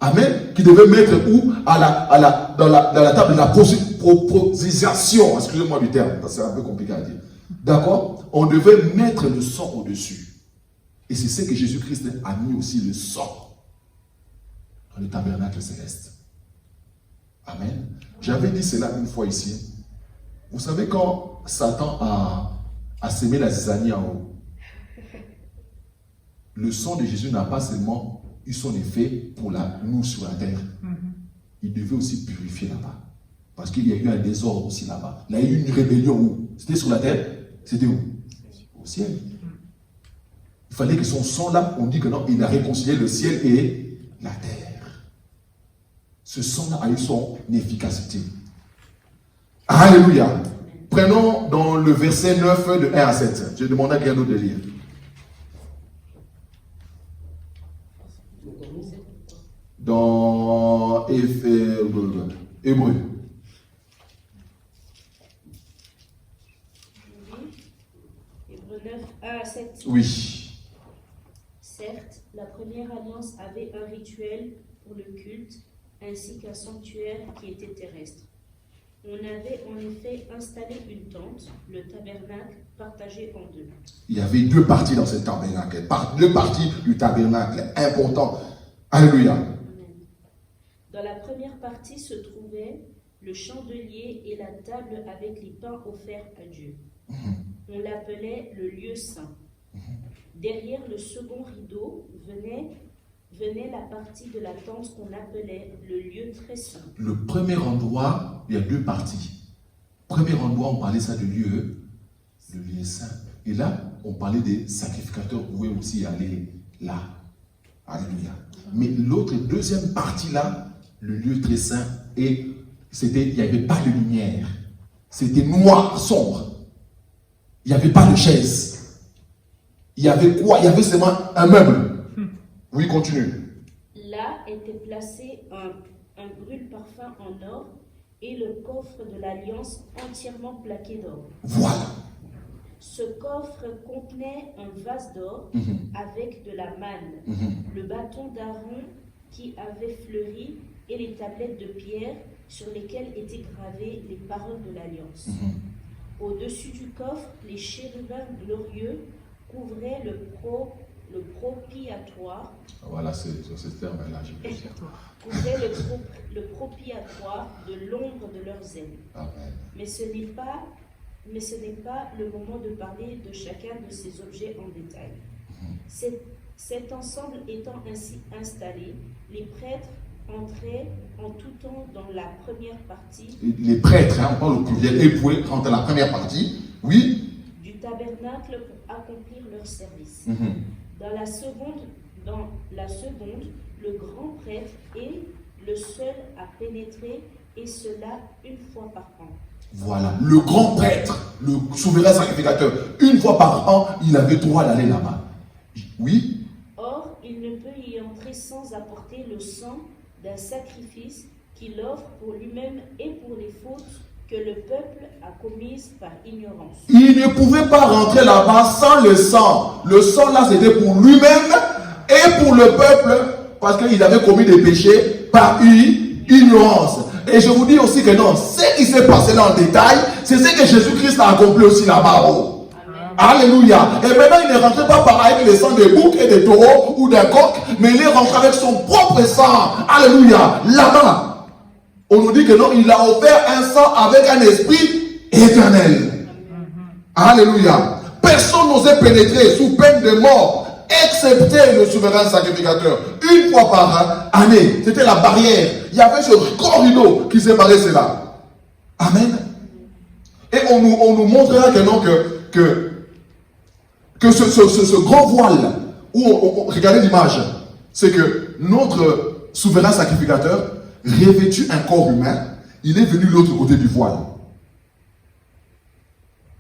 Amen. Qui devaient mettre où? Dans la table de la proposition. Excusez-moi du terme, c'est un peu compliqué à dire. D'accord? On devait mettre le sang au-dessus. Et c'est ce que Jésus-Christ a mis aussi le sang dans le tabernacle céleste. Amen. J'avais dit cela une fois ici. Vous savez, quand Satan a semé la zizanie en haut, le sang de Jésus n'a pas seulement eu son effet pour nous sur la terre. Il devait aussi purifier là-bas. Parce qu'il y a eu un désordre aussi là-bas. Il y a eu une rébellion où? C'était sur la terre? C'était où? Au ciel. Il fallait que son sang là, on dit que non, il a réconcilié le ciel et la terre. Ce sang là a eu son efficacité. Alléluia. Prenons dans le verset 9 de 1 à 7. Je demande à quelqu'un d'autre de lire. Dans Hébreu. Hébreu 9, 1 à 7. Oui. Certes, la première alliance avait un rituel pour le culte, ainsi qu'un sanctuaire qui était terrestre. On avait en effet installé une tente, le tabernacle, partagé en deux. Il y avait deux parties dans ce tabernacle. Deux parties du tabernacle, important. Alléluia. Amen. Dans la première partie se trouvait le chandelier et la table avec les pains offerts à Dieu. On l'appelait le lieu saint. Derrière le second rideau venait la partie de la tente qu'on appelait le lieu très saint. Le premier endroit, il y a deux parties. Premier endroit, on parlait ça de lieu, le lieu saint. Et là, on parlait des sacrificateurs pouvaient aussi aller là. Alléluia. Mais l'autre, deuxième partie là, le lieu très saint, et il n'y avait pas de lumière. C'était noir, sombre. Il n'y avait pas de chaise. Il y avait quoi? Il y avait seulement un meuble. Oui, continue. Là était placé un brûle-parfum en or et le coffre de l'Alliance entièrement plaqué d'or. Voilà. Ce coffre contenait un vase d'or avec de la manne, le bâton d'Aaron qui avait fleuri et les tablettes de pierre sur lesquelles étaient gravées les paroles de l'Alliance. Au-dessus du coffre, les chérubins glorieux couvraient le propiatoire. Voilà, c'est ce terme-là, je veux dire. Couvraient le propiatoire de l'ombre de leurs ailes. Amen. Mais ce n'est pas le moment de parler de chacun de ces objets en détail. Cet ensemble étant ainsi installé, les prêtres entraient en tout temps dans la première partie. Les prêtres, on parle au pluriel, et pouvaient rentrer dans la première partie, oui. Du tabernacle pour accomplir leur service. Dans la seconde, le grand prêtre est le seul à pénétrer, et cela une fois par an. Voilà, le grand prêtre, le souverain sacrificateur, une fois par an, il avait droit d'aller là-bas. Oui. Or, il ne peut y entrer sans apporter le sang d'un sacrifice qu'il offre pour lui-même et pour les fautes que le peuple a commises par ignorance. Il ne pouvait pas rentrer là-bas sans le sang. Le sang là, c'était pour lui-même et pour le peuple, parce qu'il avait commis des péchés par ignorance. Et je vous dis aussi que non, ce qui s'est passé là en détail, c'est ce que Jésus-Christ a accompli aussi là-bas. Alléluia. Et maintenant, il ne rentrait pas par avec le sang des boucs et des taureaux ou d'un coq, mais il est rentré avec son propre sang. Alléluia. Là-bas, on nous dit que non, il a offert un sang avec un esprit éternel. Alléluia. Personne n'osait pénétrer sous peine de mort, excepté le souverain sacrificateur. Une fois par année, c'était la barrière. Il y avait ce grand rideau qui séparait cela. Amen. Et on nous montrera que non, que ce grand voile, où regardez l'image, c'est que notre souverain sacrificateur, revêtu un corps humain, il est venu de l'autre côté du voile.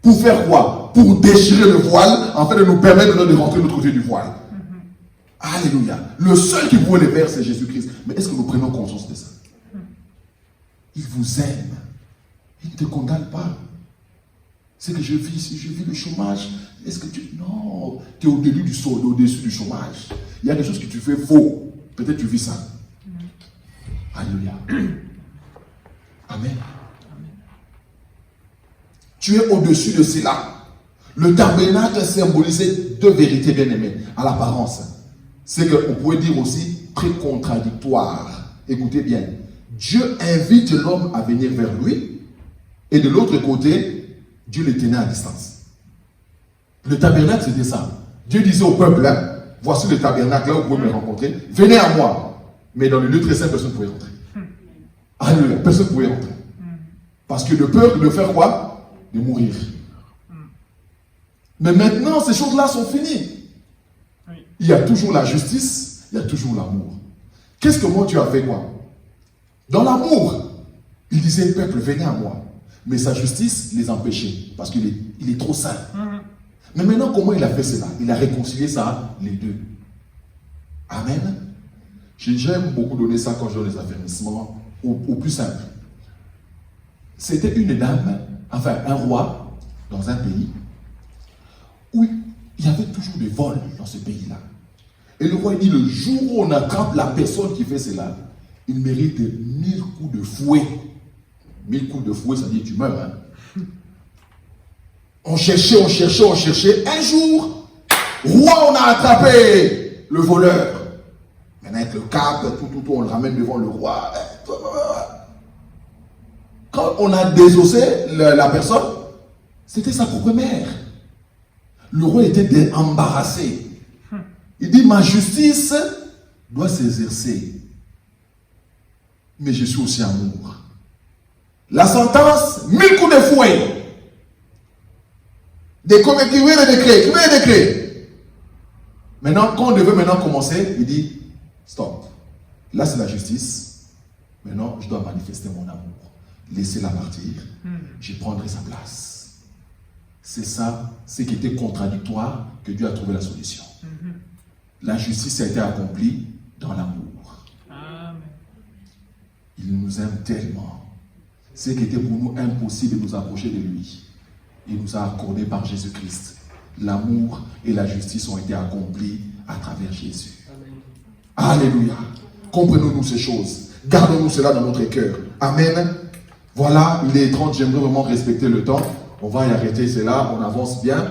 Pour faire quoi? Pour déchirer le voile, afin de nous permettre de rentrer de l'autre côté du voile. Alléluia. Le seul qui pouvait le faire, c'est Jésus-Christ. Mais est-ce que nous prenons conscience de ça? Il vous aime. Il ne te condamne pas. C'est que je vis ici, je vis le chômage. Est-ce que tu... Non, tu es au-dessus du chômage. Il y a des choses que tu fais faux. Peut-être tu vis ça. Alléluia. Amen. Tu es au-dessus de cela. Le tabernacle symbolisait deux vérités bien aimées à l'apparence. C'est qu'on pourrait dire aussi très contradictoire. Écoutez bien. Dieu invite l'homme à venir vers lui et de l'autre côté, Dieu le tenait à distance. Le tabernacle, c'était ça. Dieu disait au peuple, hein, voici le tabernacle, là vous pouvez me rencontrer. Venez à moi. Mais dans le lieu très saint, personne ne pouvait rentrer. Alléluia, personne ne pouvait rentrer. Parce que de peur de faire quoi? De mourir. Mais maintenant, ces choses-là sont finies. Il y a toujours la justice, il y a toujours l'amour. Qu'est-ce que moi Dieu a fait quoi? Dans l'amour, il disait, peuple, venez à moi. Mais sa justice les empêchait, parce qu'il est trop saint. Mais maintenant, comment il a fait cela? Il a réconcilié ça, les deux. Amen. J'aime beaucoup donner ça quand je donne les affermissements au plus simple. C'était une dame, enfin un roi, dans un pays, où il y avait toujours des vols dans ce pays-là. Et le roi dit, le jour où on attrape la personne qui fait cela, il mérite 1000 coups de fouet. 1000 coups de fouet, ça dit tu meurs. Hein? On cherchait. Un jour, roi, on a attrapé le voleur. Maintenant, avec le cap, tout, on le ramène devant le roi. Quand on a désossé la personne, c'était sa propre mère. Le roi était embarrassé. Il dit, ma justice doit s'exercer. Mais je suis aussi amour. La sentence, 1000 coups de fouet. Écrivez les décrets. Maintenant, quand on devait commencer, il dit, stop. Là, c'est la justice. Maintenant, je dois manifester mon amour. Laissez-la partir. Je prendrai sa place. C'est ça, ce qui était contradictoire, que Dieu a trouvé la solution. La justice a été accomplie dans l'amour. Il nous aime tellement. Ce qui était pour nous impossible de nous approcher de lui, il nous a accordé par Jésus-Christ. L'amour et la justice ont été accomplis à travers Jésus. Amen. Alléluia. Comprenons-nous ces choses. Gardons-nous cela dans notre cœur. Amen. Voilà, il est 30, j'aimerais vraiment respecter le temps. On va y arrêter, c'est là, on avance bien.